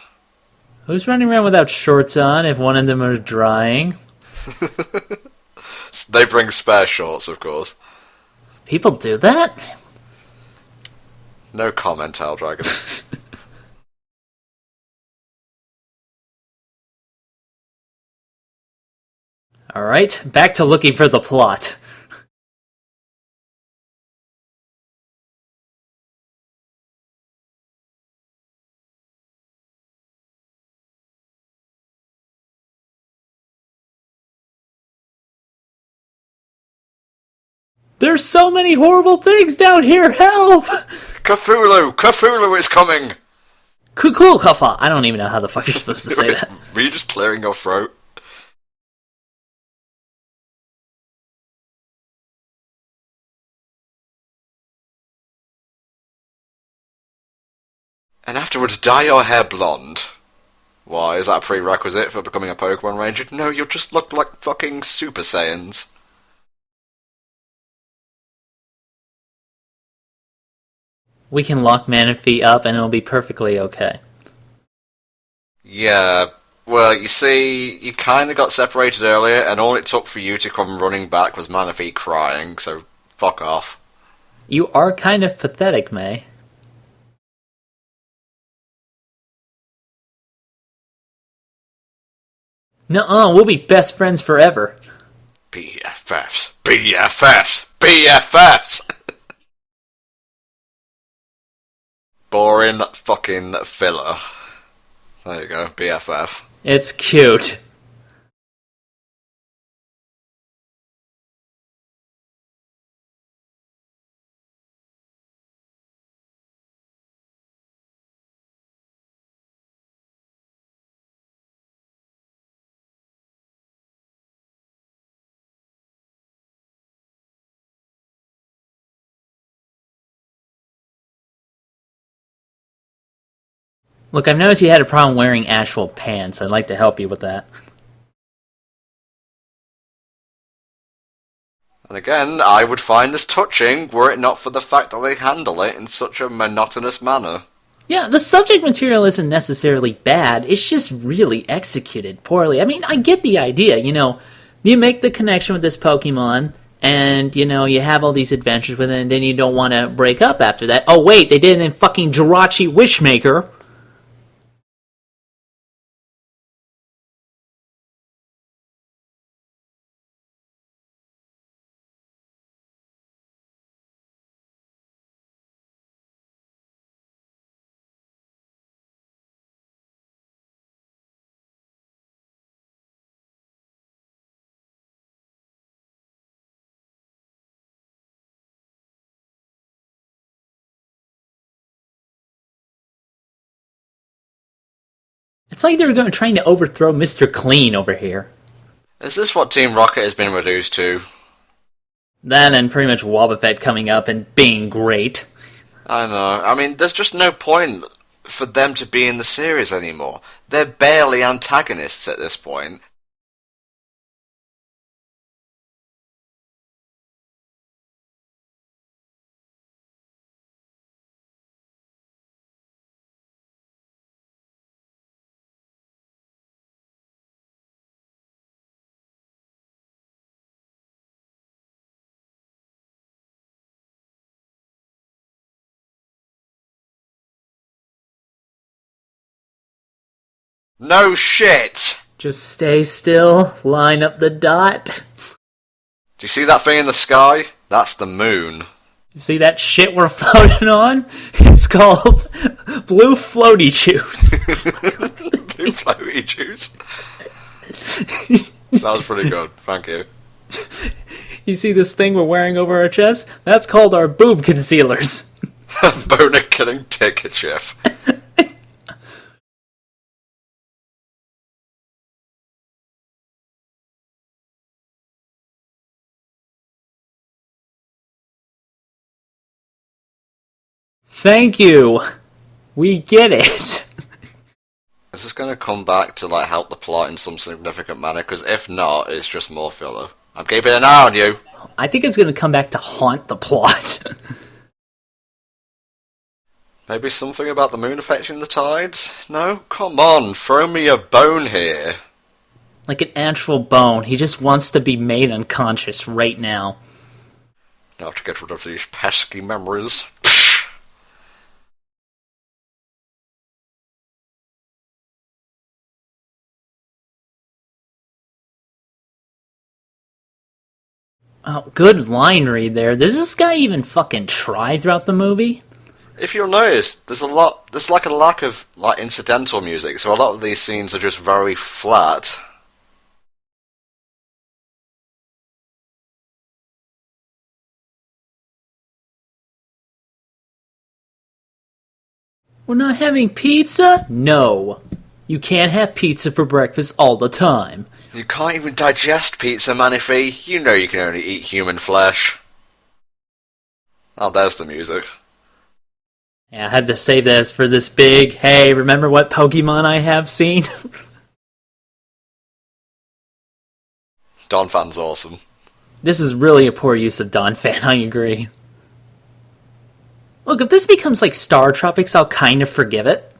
Who's running around without shorts on if one of them are drying? They bring spare shorts, of course. People do that? No comment, Dragon. Alright, back to looking for the plot. There's so many horrible things down here, help! Cthulhu is coming! Cool, Kuffa. I don't even know how the fuck you're supposed to say that. Were you just clearing your throat? And afterwards dye your hair blonde. Why, is that a prerequisite for becoming a Pokemon Ranger? No, you'll just look like fucking Super Saiyans. We can lock Manaphy up and it'll be perfectly okay. Yeah, well, you see, you kinda got separated earlier, and all it took for you to come running back was Manaphy crying, so fuck off. You are kind of pathetic, May. Nuh-uh, we'll be best friends forever. BFFs. BFFs. BFFs! Boring fucking filler. There you go, BFF. It's cute. Look, I've noticed you had a problem wearing actual pants. I'd like to help you with that. And again, I would find this touching were it not for the fact that they handle it in such a monotonous manner. Yeah, the subject material isn't necessarily bad, it's just really executed poorly. I mean, I get the idea, you make the connection with this Pokemon, and, you have all these adventures with it, and then you don't want to break up after that. Oh, wait, they did it in fucking Jirachi Wishmaker. It's like they're trying to overthrow Mr. Clean over here. Is this what Team Rocket has been reduced to? That and pretty much Wobbuffet coming up and being great. I know. I mean, there's just no point for them to be in the series anymore. They're barely antagonists at this point. No shit! Just stay still, line up the dot. Do you see that thing in the sky? That's the moon. You see that shit we're floating on? It's called Blue Floaty Juice. Blue floaty juice. That was pretty good, thank you. You see this thing we're wearing over our chest? That's called our boob concealers. Boner killing ticketchef. Thank you. We get it. Is this going to come back to help the plot in some significant manner? Because if not, it's just more filler. I'm keeping an eye on you. I think it's going to come back to haunt the plot. Maybe something about the moon affecting the tides? No? Come on, throw me a bone here. Like an actual bone. He just wants to be made unconscious right now. Now to get rid of these pesky memories. Oh, good line read there. Does this guy even fucking try throughout the movie? If you'll notice, there's a lack of incidental music, so a lot of these scenes are just very flat. We're not having pizza? No. You can't have pizza for breakfast all the time. You can't even digest pizza, Manifee. You know you can only eat human flesh. Oh, there's the music. Yeah, I had to save this for this big, hey, remember what Pokemon I have seen? Donphan's awesome. This is really a poor use of Donphan, I agree. Look, if this becomes like Star Tropics, I'll kind of forgive it.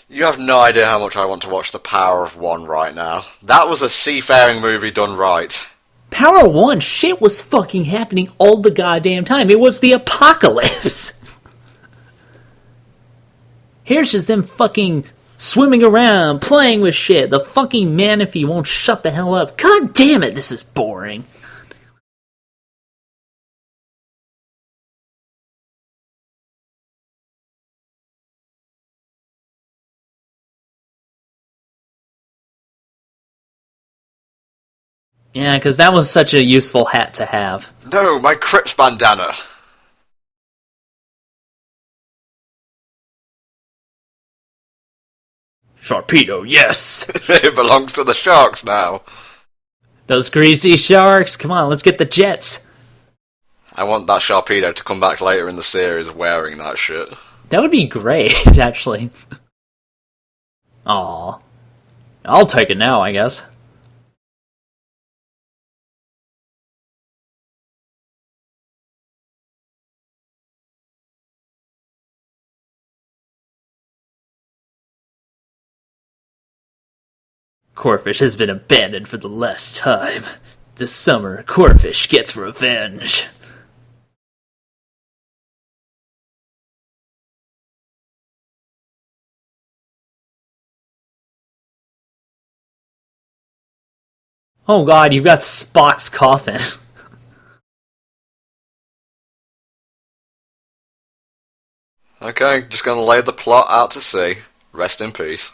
You have no idea how much I want to watch The Power of One right now. That was a seafaring movie done right. Power 1, shit was fucking happening all the goddamn time. It was the apocalypse. Here's just them fucking swimming around, playing with shit. The fucking Manaphy won't shut the hell up. God damn it, this is boring. Yeah, because that was such a useful hat to have. No, my Crips bandana. Sharpedo, yes! It belongs to the sharks now. Those greasy sharks, come on, let's get the jets. I want that Sharpedo to come back later in the series wearing that shit. That would be great, actually. Aw. I'll take it now, I guess. Corefish has been abandoned for the last time. This summer, Corefish gets revenge. Oh god, you've got Spock's coffin. Okay, just gonna lay the plot out to sea. Rest in peace.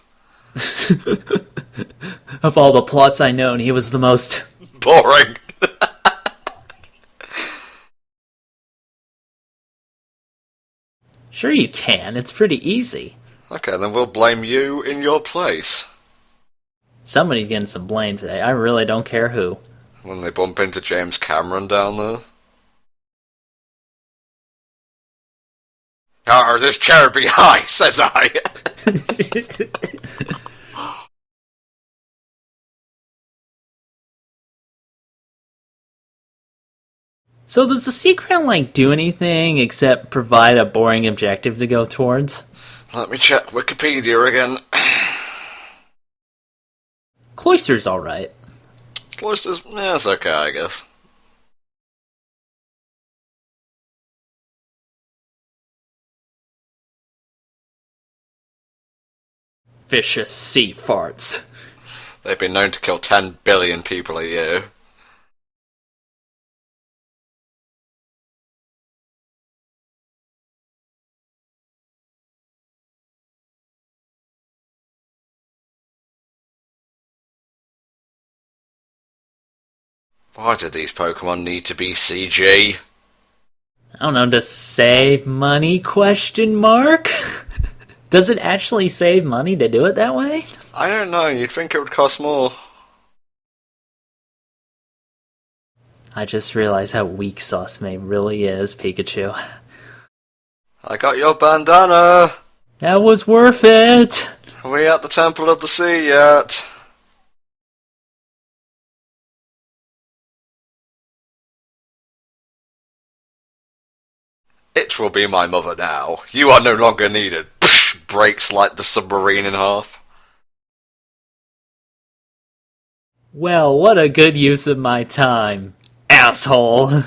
Of all the plots I known, he was the most boring. Sure you can, it's pretty easy. Okay, then we'll blame you in your place. Somebody's getting some blame today, I really don't care who. When they bump into James Cameron down there. This chair be high, says I. So does the secret, do anything except provide a boring objective to go towards? Let me check Wikipedia again. Cloister's alright. Cloisters, yeah, it's okay, I guess. Vicious sea farts. They've been known to kill 10 billion people a year. Why do these Pokemon need to be CG? I don't know, to save money, question mark? Does it actually save money to do it that way? I don't know, you'd think it would cost more. I just realized how weak Sauce May really is, Pikachu. I got your bandana! That was worth it! Are we at the Temple of the Sea yet? It will be my mother now. You are no longer needed. Psh, breaks like the submarine in half. Well, what a good use of my time, asshole!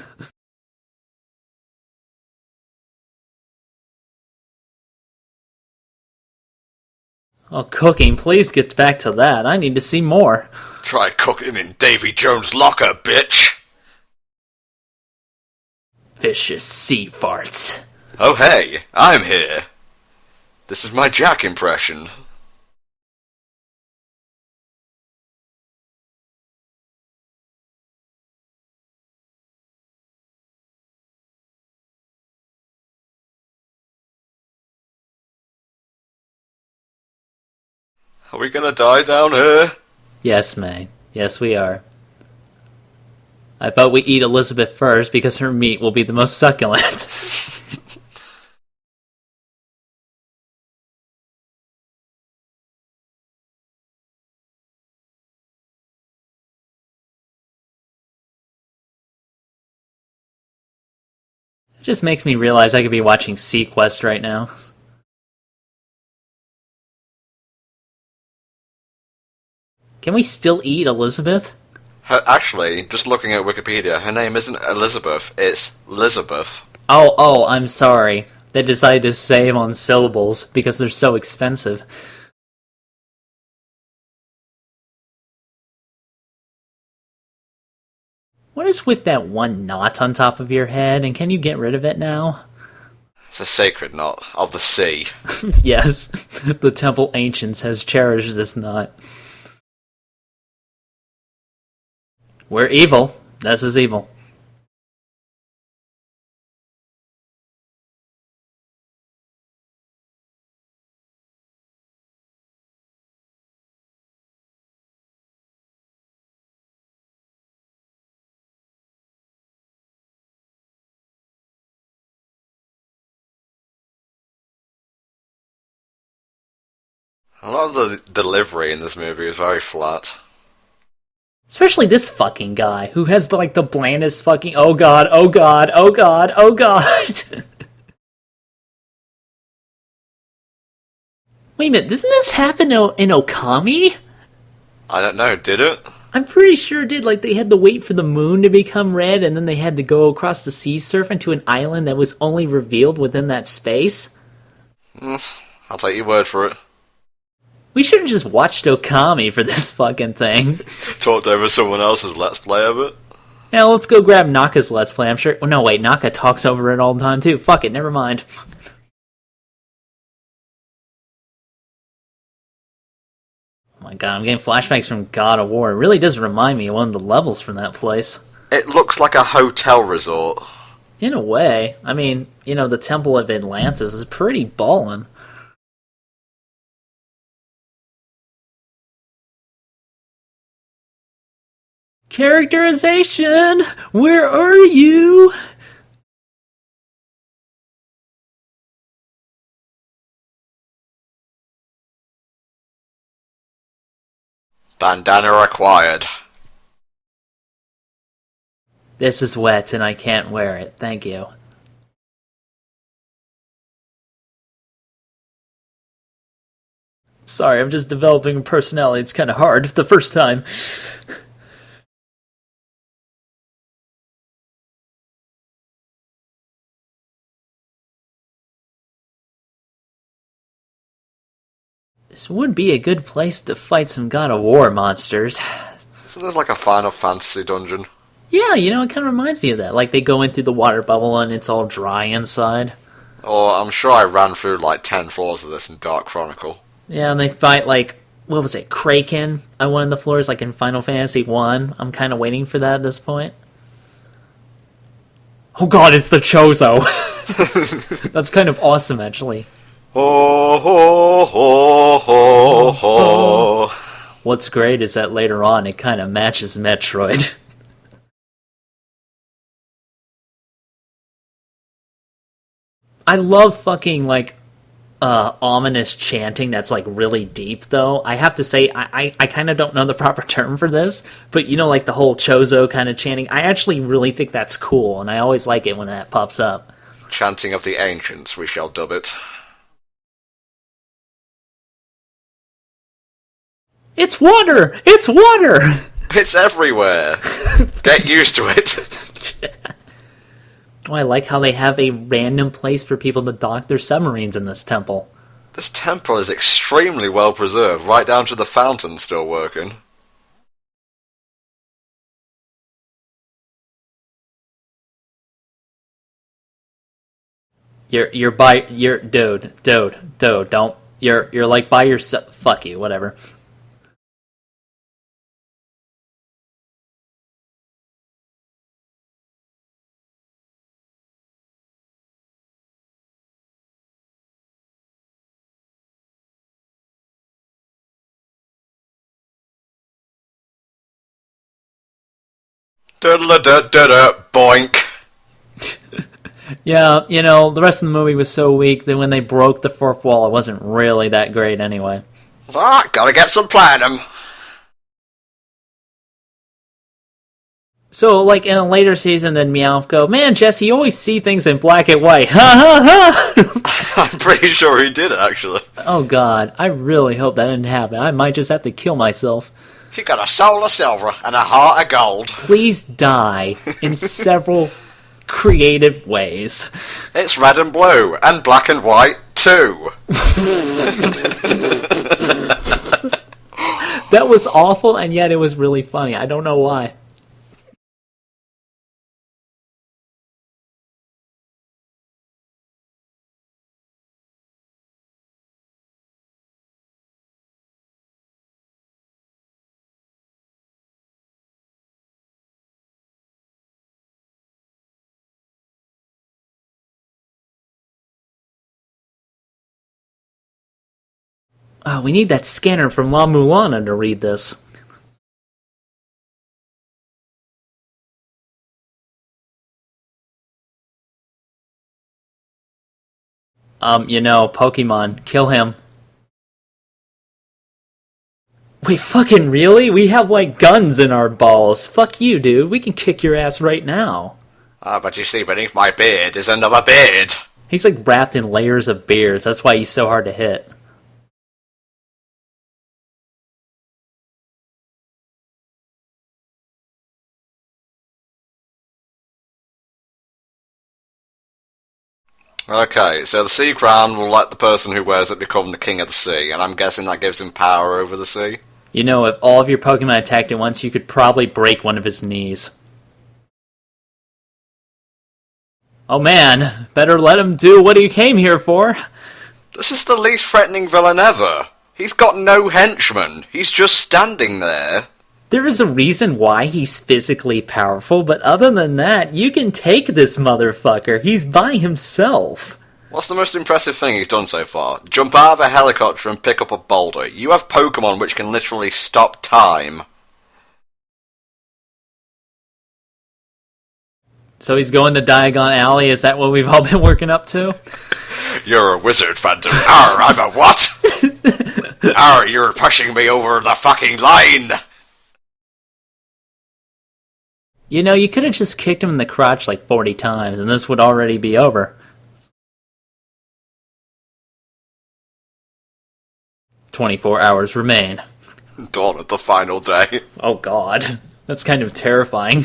Oh, cooking, please get back to that. I need to see more. Try cooking in Davy Jones' locker, bitch! Vicious sea farts. Oh hey, I'm here. This is my Jack impression. Are we gonna die down here? Yes, May. Yes, we are. I thought we eat Elizabeth first because her meat will be the most succulent. It just makes me realize I could be watching Sequest right now. Can we still eat Elizabeth? Actually, just looking at Wikipedia, her name isn't Elizabeth, it's Lizabeth. Oh, I'm sorry. They decided to save on syllables because they're so expensive. What is with that one knot on top of your head, and can you get rid of it now? It's a sacred knot of the sea. Yes, the Temple Ancients has cherished this knot. We're evil. This is evil. A lot of the delivery in this movie is very flat. Especially this fucking guy, who has the blandest fucking oh god, oh god, oh god, oh god. Wait a minute, didn't this happen in Okami? I don't know, did it? I'm pretty sure it did. Like, they had to wait for the moon to become red, and then they had to go across the sea surfing to an island that was only revealed within that space. I'll take your word for it. We should have just watched Okami for this fucking thing. Talked over someone else's Let's Play of it. Yeah, let's go grab Naka's Let's Play. I'm sure... Oh, no, wait, Naka talks over it all the time, too. Fuck it, never mind. Oh my god, I'm getting flashbacks from God of War. It really does remind me of one of the levels from that place. It looks like a hotel resort. In a way. I mean, you know, the Temple of Atlantis is pretty ballin'. Characterization! Where are you? Bandana required. This is wet and I can't wear it. Thank you. Sorry, I'm just developing a personality. It's kind of hard the first time. This would be a good place to fight some God of War monsters. So there's like a Final Fantasy dungeon. Yeah, you know, it kind of reminds me of that. Like, they go in through the water bubble and it's all dry inside. Or I'm sure I ran through like 10 floors of this in Dark Chronicle. Yeah, and they fight, like, what was it, Kraken on one of the floors, like in Final Fantasy 1. I'm kind of waiting for that at this point. Oh god, it's the Chozo! That's kind of awesome, actually. Ho, ho, ho, ho, ho. What's great is that later on it kind of matches Metroid. I love fucking, like, ominous chanting that's, like, really deep, though. I have to say, I kind of don't know the proper term for this, but, you know, like, the whole Chozo kind of chanting, I actually really think that's cool, and I always like it when that pops up. Chanting of the Ancients, we shall dub it. It's water! It's water! It's everywhere! Get used to it! Oh, I like how they have a random place for people to dock their submarines in this temple. This temple is extremely well preserved, right down to the fountain still working. Dude, don't, you're like by yourself, fuck you, whatever. Boink! Yeah, you know, the rest of the movie was so weak that when they broke the fourth wall, it wasn't really that great anyway. Ah, gotta get some platinum! So, like, in a later season, then Meowth go, man, Jesse, you always see things in black and white. Ha ha ha! I'm pretty sure he did, actually. Oh god, I really hope that didn't happen. I might just have to kill myself. He got a soul of silver and a heart of gold. Please die in several creative ways. It's red and blue, and black and white, too. That was awful, and yet it was really funny. I don't know why. Oh, we need that scanner from La Mulana to read this. You know, Pokemon, kill him. Wait, fucking really? We have, like, guns in our balls. Fuck you, dude. We can kick your ass right now. Ah, but you see, beneath my beard is another beard. He's, like, wrapped in layers of beards. That's why he's so hard to hit. Okay, so the sea crown will let the person who wears it become the king of the sea, and I'm guessing that gives him power over the sea. You know, if all of your Pokemon attacked at once, you could probably break one of his knees. Oh man, better let him do what he came here for. This is the least threatening villain ever. He's got no henchmen. He's just standing there. There is a reason why he's physically powerful, but other than that, you can take this motherfucker. He's by himself. What's the most impressive thing he's done so far? Jump out of a helicopter and pick up a boulder. You have Pokemon which can literally stop time. So he's going to Diagon Alley, is that what we've all been working up to? You're a wizard, Phantom. Arr, I'm a what? Arr, you're pushing me over the fucking line! You know, you could have just kicked him in the crotch like 40 times, and this would already be over. 24 hours remain. Dawn of the final day. Oh god, that's kind of terrifying.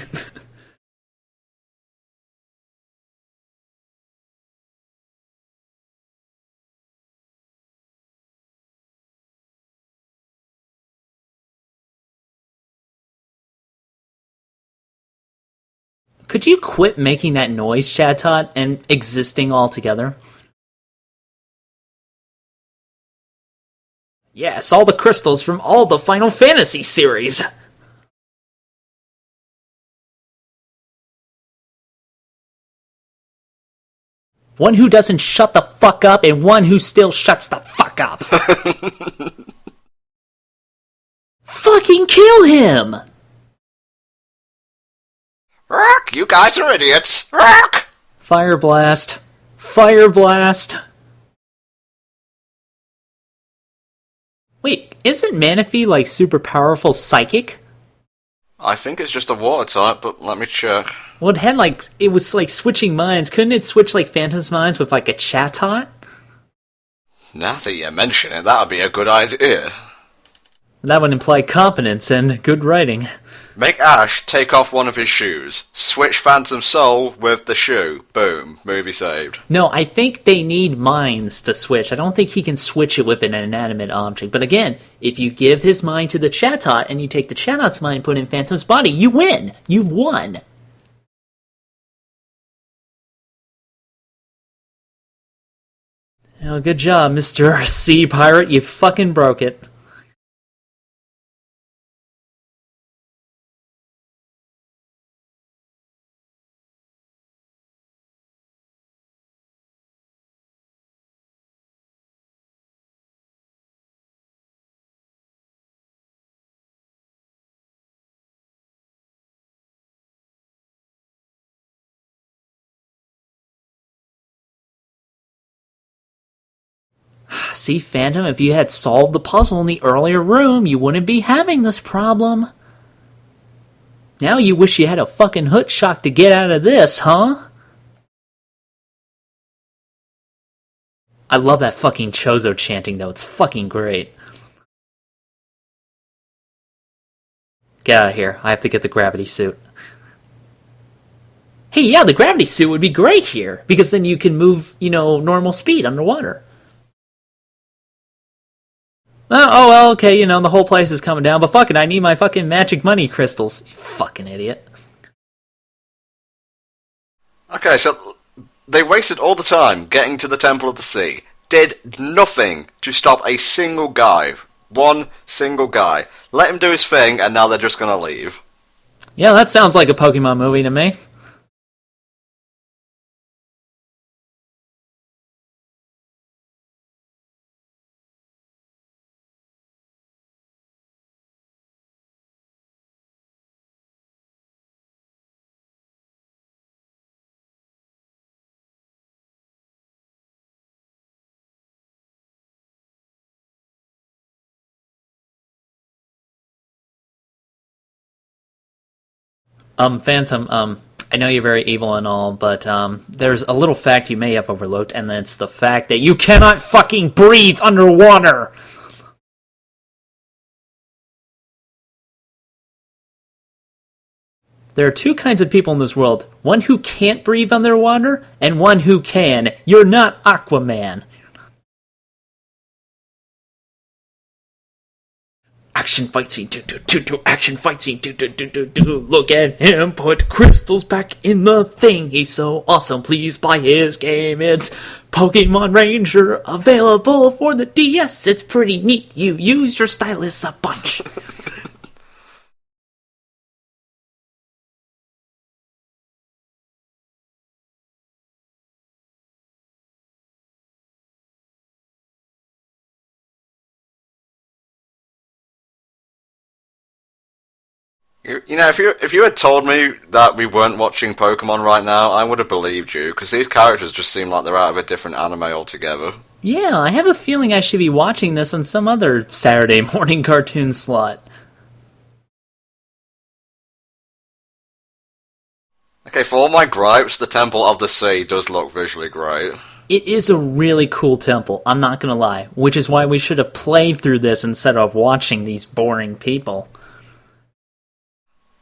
Could you quit making that noise, Chatot, and existing altogether? Yes, all the crystals from all the Final Fantasy series! One who doesn't shut the fuck up, and one who still shuts the fuck up! Fucking kill him! Rock, you guys are idiots! Rock! Fire blast. Fire blast. Wait, isn't Manaphy like super powerful psychic? I think it's just a water type, but let me check. Well, it was like switching minds. Couldn't it switch like Phantom's minds with like a Chatot? Now that you mention it, that would be a good idea. That would imply competence and good writing. Make Ash take off one of his shoes. Switch Phantom Soul with the shoe. Boom. Movie saved. No, I think they need minds to switch. I don't think he can switch it with an inanimate object. But again, if you give his mind to the Chatot and you take the Chatot's mind and put it in Phantom's body, you win! You've won! Oh, good job, Mr. Sea Pirate. You fucking broke it. See, Phantom, if you had solved the puzzle in the earlier room, you wouldn't be having this problem. Now you wish you had a fucking hoot shock to get out of this, huh? I love that fucking Chozo chanting, though. It's fucking great. Get out of here. I have to get the gravity suit. Hey, yeah, the gravity suit would be great here, because then you can move, normal speed underwater. Oh, well, okay, the whole place is coming down, but fuck it, I need my fucking magic money crystals. You fucking idiot. Okay, so they wasted all the time getting to the Temple of the Sea. Did nothing to stop a single guy. One single guy. Let him do his thing, and now they're just gonna leave. Yeah, that sounds like a Pokemon movie to me. Phantom, I know you're very evil and all, but, there's a little fact you may have overlooked, and it's the fact that you cannot fucking breathe underwater! There are two kinds of people in this world. One who can't breathe underwater, and one who can. You're not Aquaman. Action fight scene, action fight scene, look at him put crystals back in the thing. He's so awesome, please buy his game. It's Pokemon Ranger, available for the DS. It's pretty neat, you use your stylus a bunch. You know, if you had told me that we weren't watching Pokemon right now, I would have believed you, because these characters just seem like they're out of a different anime altogether. Yeah, I have a feeling I should be watching this on some other Saturday morning cartoon slot. Okay, for all my gripes, the Temple of the Sea does look visually great. It is a really cool temple, I'm not gonna lie, which is why we should have played through this instead of watching these boring people.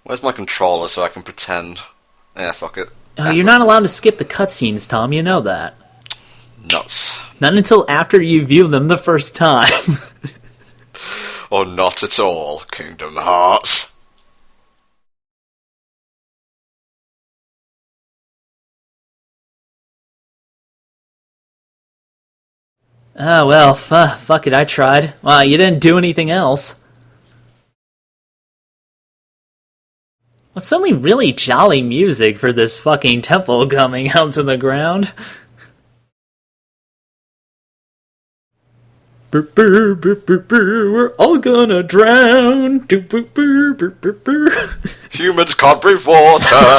Where's my controller so I can pretend? Yeah, fuck it. You're not allowed to skip the cutscenes, Tom, you know that. Nuts. Not until after you view them the first time. Or not at all, Kingdom Hearts. Oh, well, fuck it, I tried. Well, you didn't do anything else. Well, suddenly really jolly music for this fucking temple coming out to the ground. We're all gonna drown. Humans can't breathe water.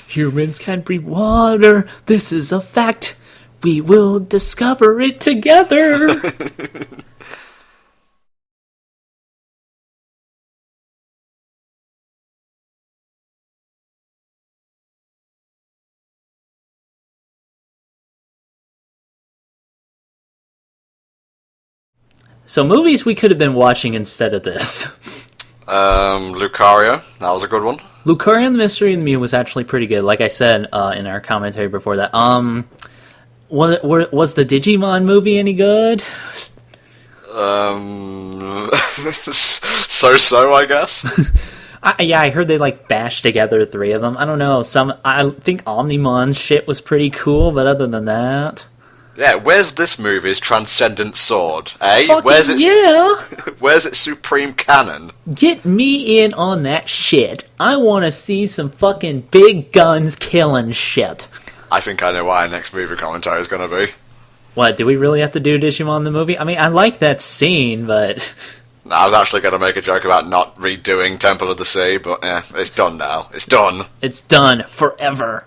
Humans can't breathe water. This is a fact. We will discover it together. So movies we could have been watching instead of this. Lucario, that was a good one. Lucario and the Mystery of the Mew was actually pretty good, like I said in our commentary before that. Was the Digimon movie any good? So, I guess. I heard they like bashed together three of them. I don't know. I think Omnimon shit was pretty cool, but other than that, Yeah, where's this movie's transcendent sword? Eh? fucking Where's its yeah. Where's its supreme cannon? Get me in on that shit. I want to see some fucking big guns killing shit. I think I know what our next movie commentary is going to be. What, do we really have to do Digimon the movie? I mean, I like that scene, but... I was actually going to make a joke about not redoing Temple of the Sea, but it's done now. It's done. It's done. Forever.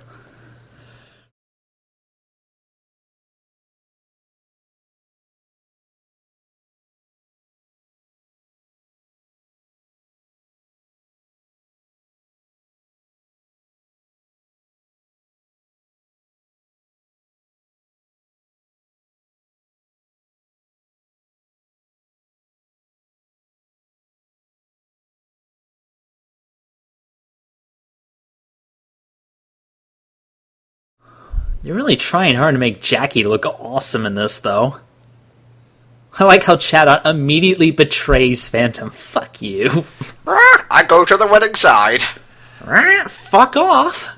You're really trying hard to make Jackie look awesome in this, though. I like how Chatot immediately betrays Phantom. Fuck you. I go to the winning side. Fuck off.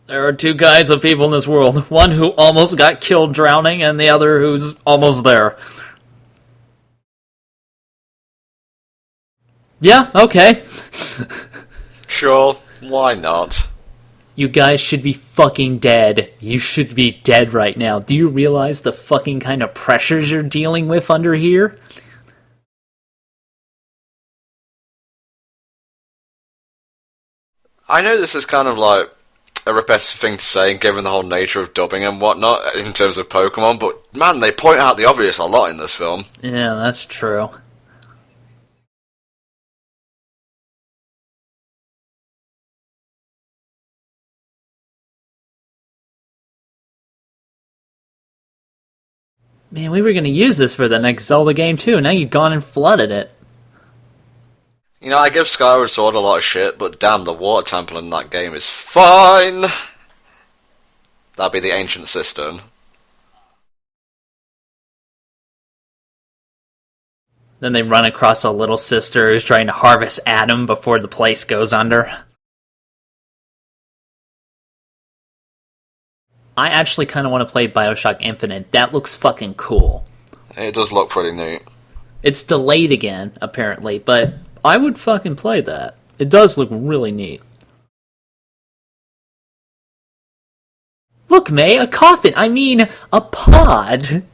There are two kinds of people in this world. One who almost got killed drowning, and the other who's almost there. Yeah, okay. Sure, why not? You guys should be fucking dead. You should be dead right now. Do you realize the fucking kind of pressures you're dealing with under here? I know this is kind of like a repetitive thing to say, given the whole nature of dubbing and whatnot, in terms of Pokemon, but man, they point out the obvious a lot in this film. Yeah, that's true. Man, we were going to use this for the next Zelda game too. Now you've gone and flooded it. You know, I give Skyward Sword a lot of shit, but damn, the water temple in that game is fine! That'd be the Ancient Cistern. Then they run across a little sister who's trying to harvest Adam before the place goes under. I actually kind of want to play Bioshock Infinite. That looks fucking cool. It does look pretty neat. It's delayed again, apparently, but I would fucking play that. It does look really neat. Look, May, a coffin! I mean, a pod!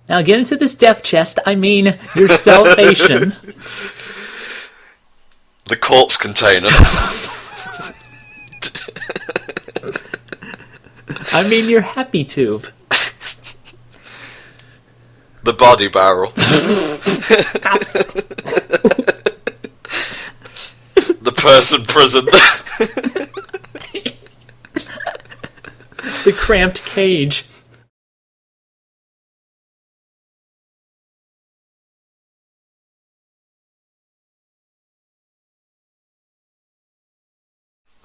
Now get into this death chest, I mean, your salvation. The corpse container. I mean, your happy tube. The body barrel. Stop. The person prison. The cramped cage.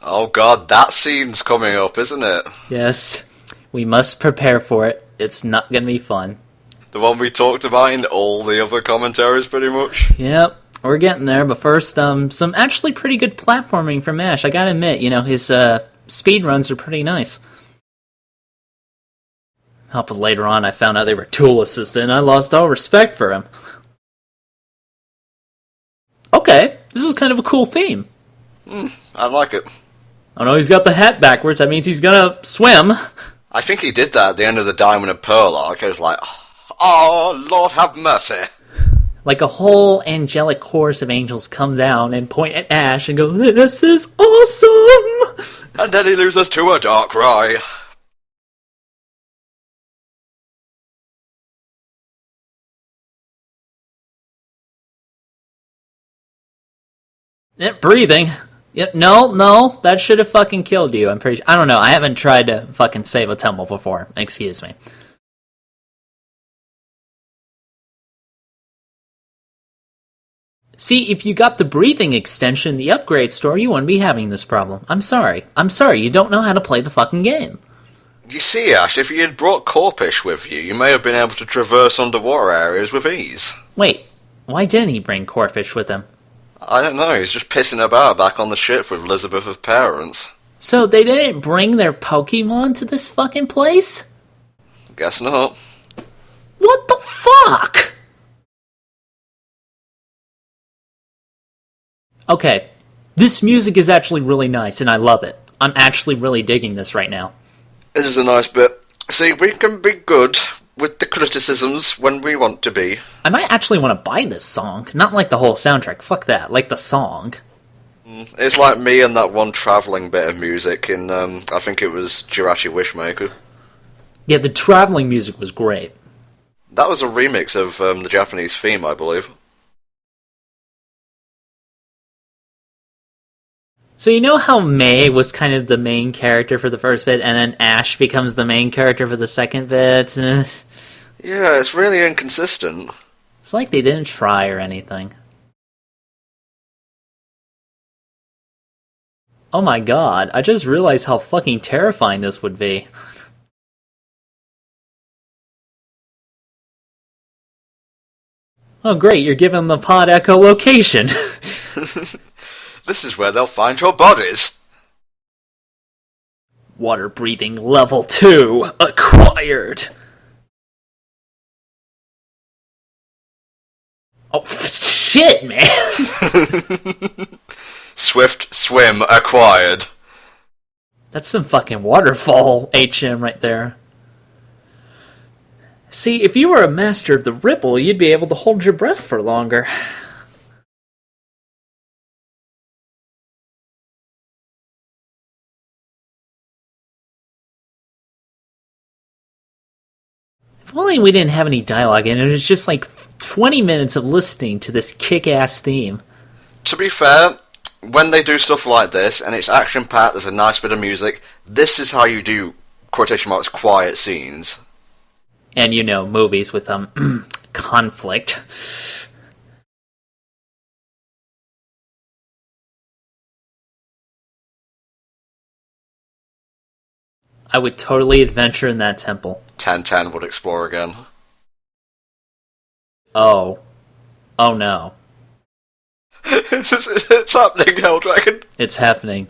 Oh god, that scene's coming up, isn't it? Yes, we must prepare for it. It's not gonna be fun. The one we talked about in all the other commentaries, pretty much. Yep, we're getting there, but first, some actually pretty good platforming from Ash. I gotta admit, you know, his speed runs are pretty nice. But later on, I found out they were tool assisted, and I lost all respect for him. Okay, this is kind of a cool theme. I like it. Oh no, he's got the hat backwards. That means he's gonna swim. I think he did that at the end of the Diamond and Pearl arc. I was like, oh, Lord have mercy. Like a whole angelic chorus of angels come down and point at Ash and go, "This is awesome!" And then he loses to a Darkrai. Yeah, breathing. Yep, no, that should have fucking killed you. I'm pretty sure. I don't know. I haven't tried to fucking save a temple before. Excuse me. See, if you got the breathing extension in the upgrade store, you wouldn't be having this problem. I'm sorry. You don't know how to play the fucking game. You see, Ash, if you had brought Corpish with you, you may have been able to traverse underwater areas with ease. Wait, why didn't he bring Corphish with him? I don't know, he's just pissing about back on the ship with Elizabeth's parents. So they didn't bring their Pokemon to this fucking place? Guess not. What the fuck? Okay, this music is actually really nice, and I love it. I'm actually really digging this right now. It is a nice bit. See, we can be good with the criticisms when we want to be. I might actually want to buy this song. Not like the whole soundtrack, fuck that, like the song. It's like me and that one travelling bit of music in, I think it was Jirachi Wishmaker. Yeah, the traveling music was great. That was a remix of the Japanese theme, I believe. So you know how May was kind of the main character for the first bit, and then Ash becomes the main character for the second bit? Yeah, it's really inconsistent. It's like they didn't try or anything. Oh my god, I just realized how fucking terrifying this would be. Oh great, you're giving the pod echolocation. This is where they'll find your bodies. Water breathing level 2 acquired. Oh shit, man. Swift swim acquired. That's some fucking waterfall HM right there. See, if you were a master of the ripple, you'd be able to hold your breath for longer. If only we didn't have any dialogue and it was just like 20 minutes of listening to this kick-ass theme. To be fair, when they do stuff like this, and it's action-packed, there's a nice bit of music, this is how you do, quotation marks, quiet scenes. And movies with conflict. I would totally adventure in that temple. 1010 would explore again. Oh. Oh no. It's happening, Helldragon. It's happening.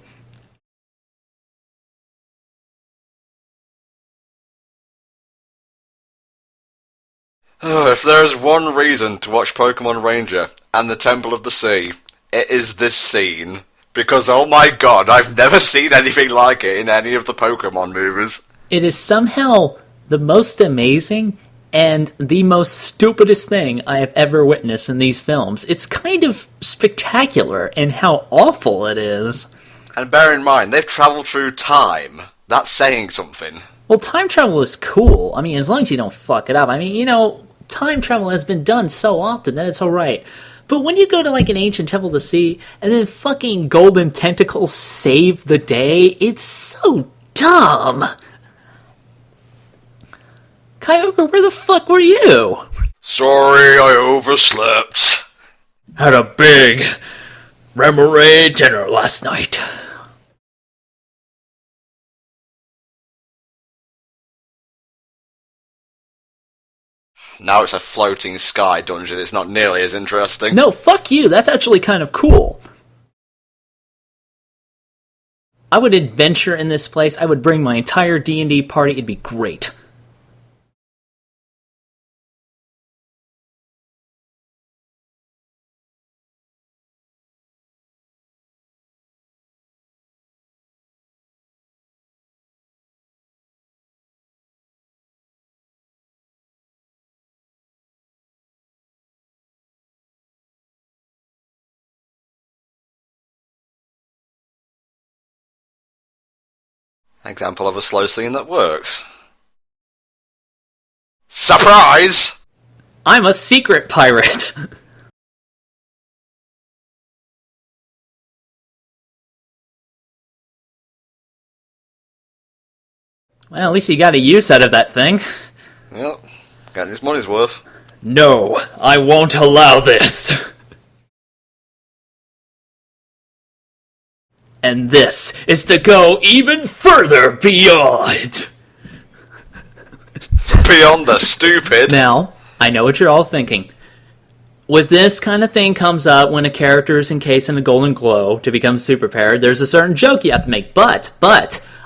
Oh, if there is one reason to watch Pokemon Ranger and the Temple of the Sea, it is this scene. Because, oh my god, I've never seen anything like it in any of the Pokemon movies. It is somehow the most amazing and the most stupidest thing I have ever witnessed in these films. It's kind of spectacular in how awful it is. And bear in mind, they've travelled through time. That's saying something. Well, time travel is cool. I mean, as long as you don't fuck it up. I mean, time travel has been done so often that it's alright. But when you go to, like, an ancient temple to see, and then fucking golden tentacles save the day, it's so dumb! Kyogre, where the fuck were you? Sorry, I overslept. Had a big Remoraid dinner last night. Now it's a floating sky dungeon, it's not nearly as interesting. No, fuck you, that's actually kind of cool. I would adventure in this place, I would bring my entire D&D party, it'd be great. Example of a slow scene that works. Surprise! I'm a secret pirate! Well, at least he got a use out of that thing. Yep, getting his money's worth. No, I won't allow this! And this is to go even further beyond! Beyond the stupid! Now, I know what you're all thinking. With this kind of thing comes up when a character is encased in a golden glow to become super powered, there's a certain joke you have to make. But,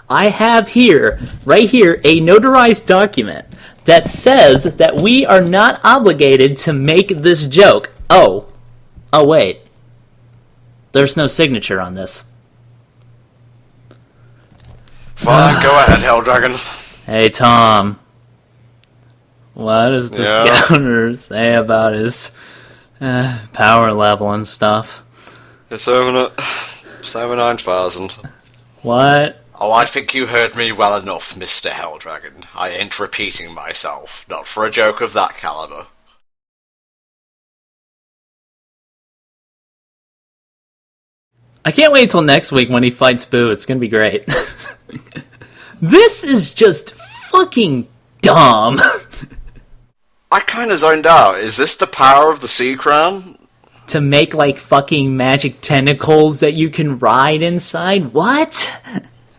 I have here, right here, a notarized document that says that we are not obligated to make this joke. Oh, wait. There's no signature on this. Fine, go ahead, Helldragon. Hey, Tom. What does the Scouter say about his power level and stuff? It's over at 79,000. What? Oh, I think you heard me well enough, Mr. Helldragon. I ain't repeating myself. Not for a joke of that caliber. I can't wait until next week when he fights Boo. It's gonna be great. This is just fucking dumb. I kinda zoned out. Is this the power of the Sea Crown? To make, like, fucking magic tentacles that you can ride inside? What?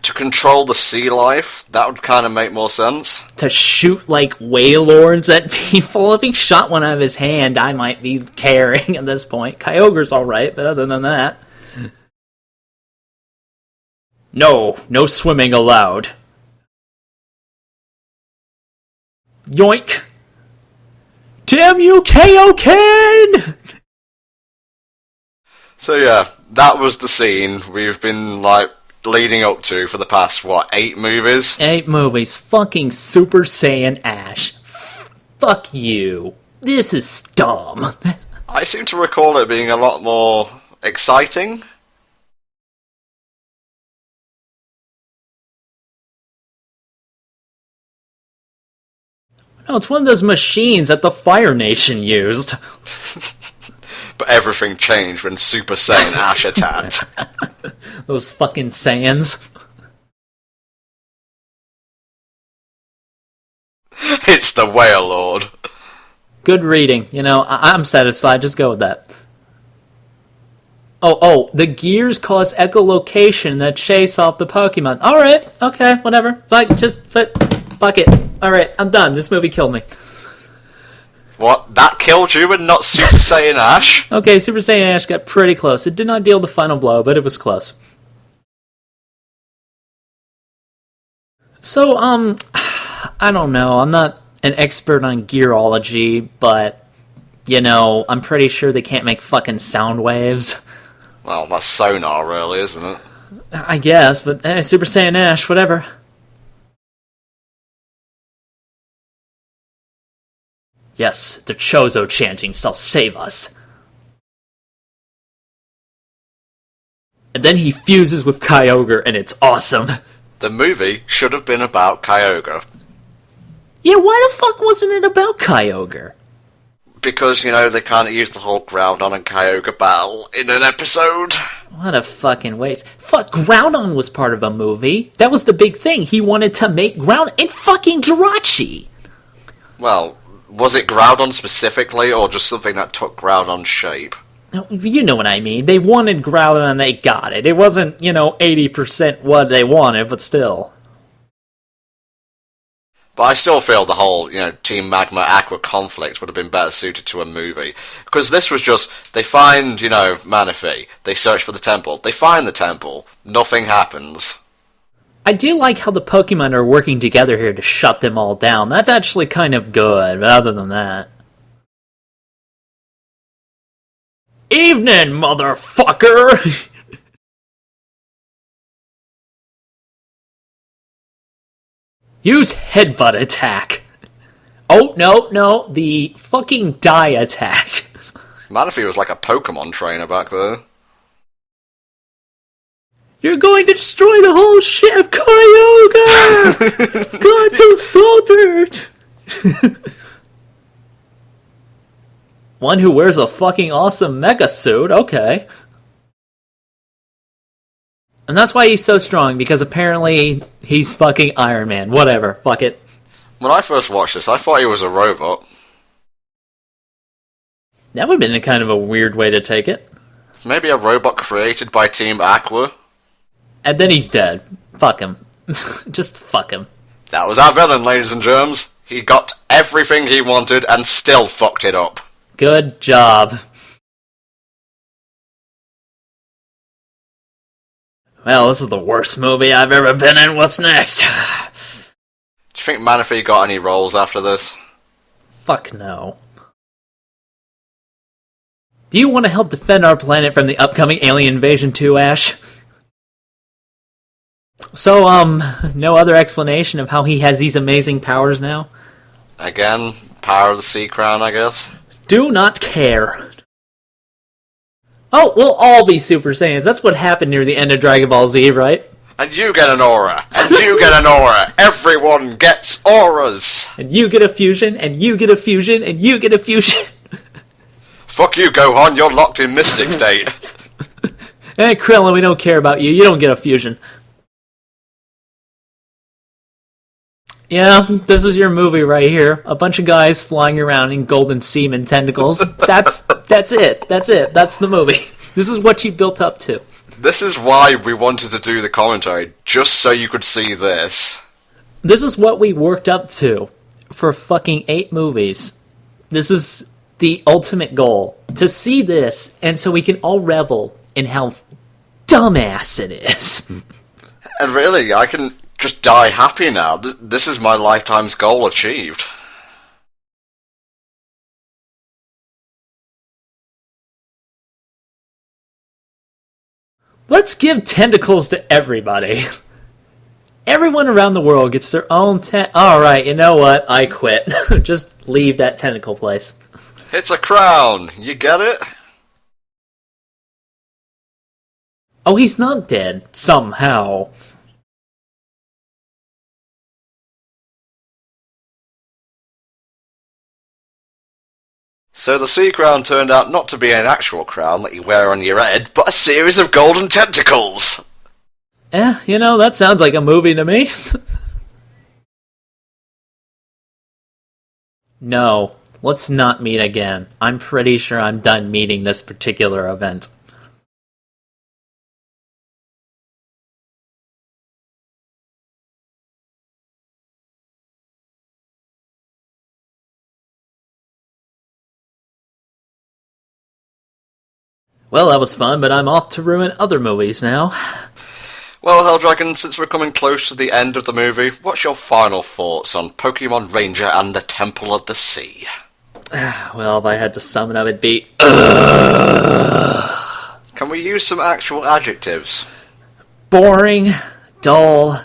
To control the sea life? That would kinda make more sense. To shoot, like, Wailords at people? If he shot one out of his hand, I might be caring at this point. Kyogre's alright, but other than that... No swimming allowed. Yoink! Damn you, Kaioken! So yeah, that was the scene we've been, like, leading up to for the past, 8 movies? 8 movies. Fucking Super Saiyan Ash. Fuck you. This is dumb. I seem to recall it being a lot more exciting. No, it's one of those machines that the Fire Nation used. But everything changed when Super Saiyan Ash attacked. Those fucking Saiyans. It's the Whale Lord. Good reading. You know, I'm satisfied. Just go with that. Oh, the gears cause echolocation that chase off the Pokemon. Alright, okay, whatever. Fuck it. Alright, I'm done. This movie killed me. What? That killed you and not Super Saiyan Ash? Okay, Super Saiyan Ash got pretty close. It did not deal the final blow, but it was close. So, I don't know. I'm not an expert on gearology, but, you know, I'm pretty sure they can't make fucking sound waves. Well, that's sonar, really, isn't it? I guess, but hey, Super Saiyan Ash, whatever. Yes, the Chozo chanting shall save us. And then he fuses with Kyogre, and it's awesome. The movie should have been about Kyogre. Yeah, why the fuck wasn't it about Kyogre? Because, you know, they can't use the whole Groudon and Kyogre battle in an episode. What a fucking waste. Fuck, Groudon was part of a movie. That was the big thing. He wanted to make Groudon and fucking Jirachi. Well, was it Groudon specifically, or just something that took Groudon's shape? You know what I mean. They wanted Groudon and they got it. It wasn't, 80% what they wanted, but still. But I still feel the whole, Team Magma Aqua conflict would have been better suited to a movie. Because this was just, they find, Manaphy, they search for the temple, they find the temple, nothing happens. I do like how the Pokemon are working together here to shut them all down. That's actually kind of good, but other than that... Evening, motherfucker! Use headbutt attack. Oh, no, the fucking die attack. Manaphy was like a Pokemon trainer back there. You're going to destroy the whole ship, Kyogre! I've got to stop it! One who wears a fucking awesome mecha suit, okay. And that's why he's so strong, because apparently he's fucking Iron Man. Whatever, fuck it. When I first watched this, I thought he was a robot. That would have been a kind of a weird way to take it. Maybe a robot created by Team Aqua? And then he's dead. Fuck him. Just fuck him. That was our villain, ladies and germs. He got everything he wanted and still fucked it up. Good job. Well, this is the worst movie I've ever been in. What's next? Do you think Manaphy got any roles after this? Fuck no. Do you want to help defend our planet from the upcoming alien invasion too, Ash? So, no other explanation of how he has these amazing powers now? Again, power of the Sea Crown, I guess? Do not care. Oh, we'll all be Super Saiyans. That's what happened near the end of Dragon Ball Z, right? And you get an aura, and you get an aura. Everyone gets auras. And you get a fusion, and you get a fusion, and you get a fusion. Fuck you, Gohan, you're locked in Mystic State. Hey, Krillin, we don't care about you. You don't get a fusion. Yeah, this is your movie right here. A bunch of guys flying around in golden semen tentacles. That's it. That's it. That's the movie. This is what you built up to. This is why we wanted to do the commentary, just so you could see this. This is what we worked up to for fucking 8 movies. This is the ultimate goal. To see this, and so we can all revel in how dumbass it is. And really, I can just die happy now. This is my lifetime's goal achieved. Let's give tentacles to everybody. Everyone around the world gets their own Alright, you know what? I quit. Just leave that tentacle place. It's a crown. You get it? Oh, he's not dead. Somehow. So the sea crown turned out not to be an actual crown that you wear on your head, but a series of golden tentacles! That sounds like a movie to me. No, let's not meet again. I'm pretty sure I'm done meeting this particular event. Well, that was fun, but I'm off to ruin other movies now. Well, Helldragon, since we're coming close to the end of the movie, what's your final thoughts on Pokemon Ranger and the Temple of the Sea? Well, if I had to sum it up, it'd be... Can we use some actual adjectives? boring, dull,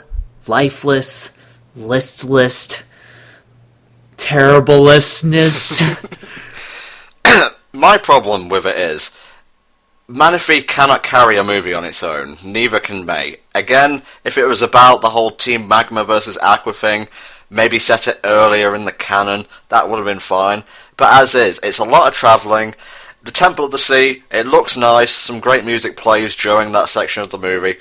lifeless, listless, terriblelessness. My problem with it is, Manaphy cannot carry a movie on its own, neither can May. Again, if it was about the whole Team Magma versus Aqua thing, maybe set it earlier in the canon, that would have been fine. But as is, it's a lot of travelling. The Temple of the Sea, it looks nice, some great music plays during that section of the movie,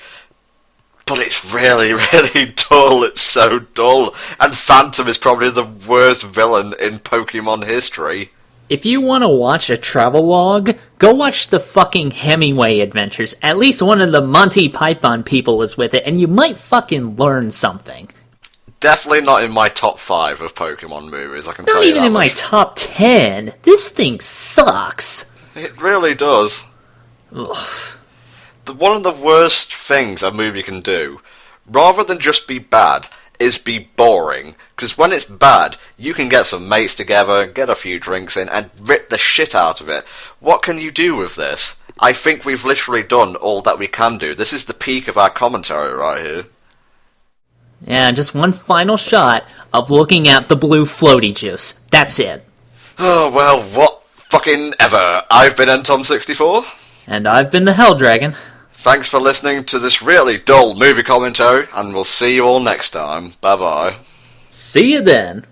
but it's really, really dull, it's so dull. And Phantom is probably the worst villain in Pokemon history. If you want to watch a travelogue, go watch the fucking Hemingway Adventures. At least one of the Monty Python people was with it, and you might fucking learn something. Definitely not in my top 5 of Pokemon movies, I can It's tell not you even that in my much. top 10. This thing sucks. It really does. Ugh. One of the worst things a movie can do, rather than just be bad, is be boring. Because when it's bad, you can get some mates together, get a few drinks in, and rip the shit out of it. What can you do with this? I think we've literally done all that we can do. This is the peak of our commentary right here. Yeah, just one final shot of looking at the blue floaty juice. That's it. Oh, well, what fucking ever. I've been Tom64. And I've been the Helldragon. Thanks for listening to this really dull movie commentary, and we'll see you all next time. Bye-bye. See you then.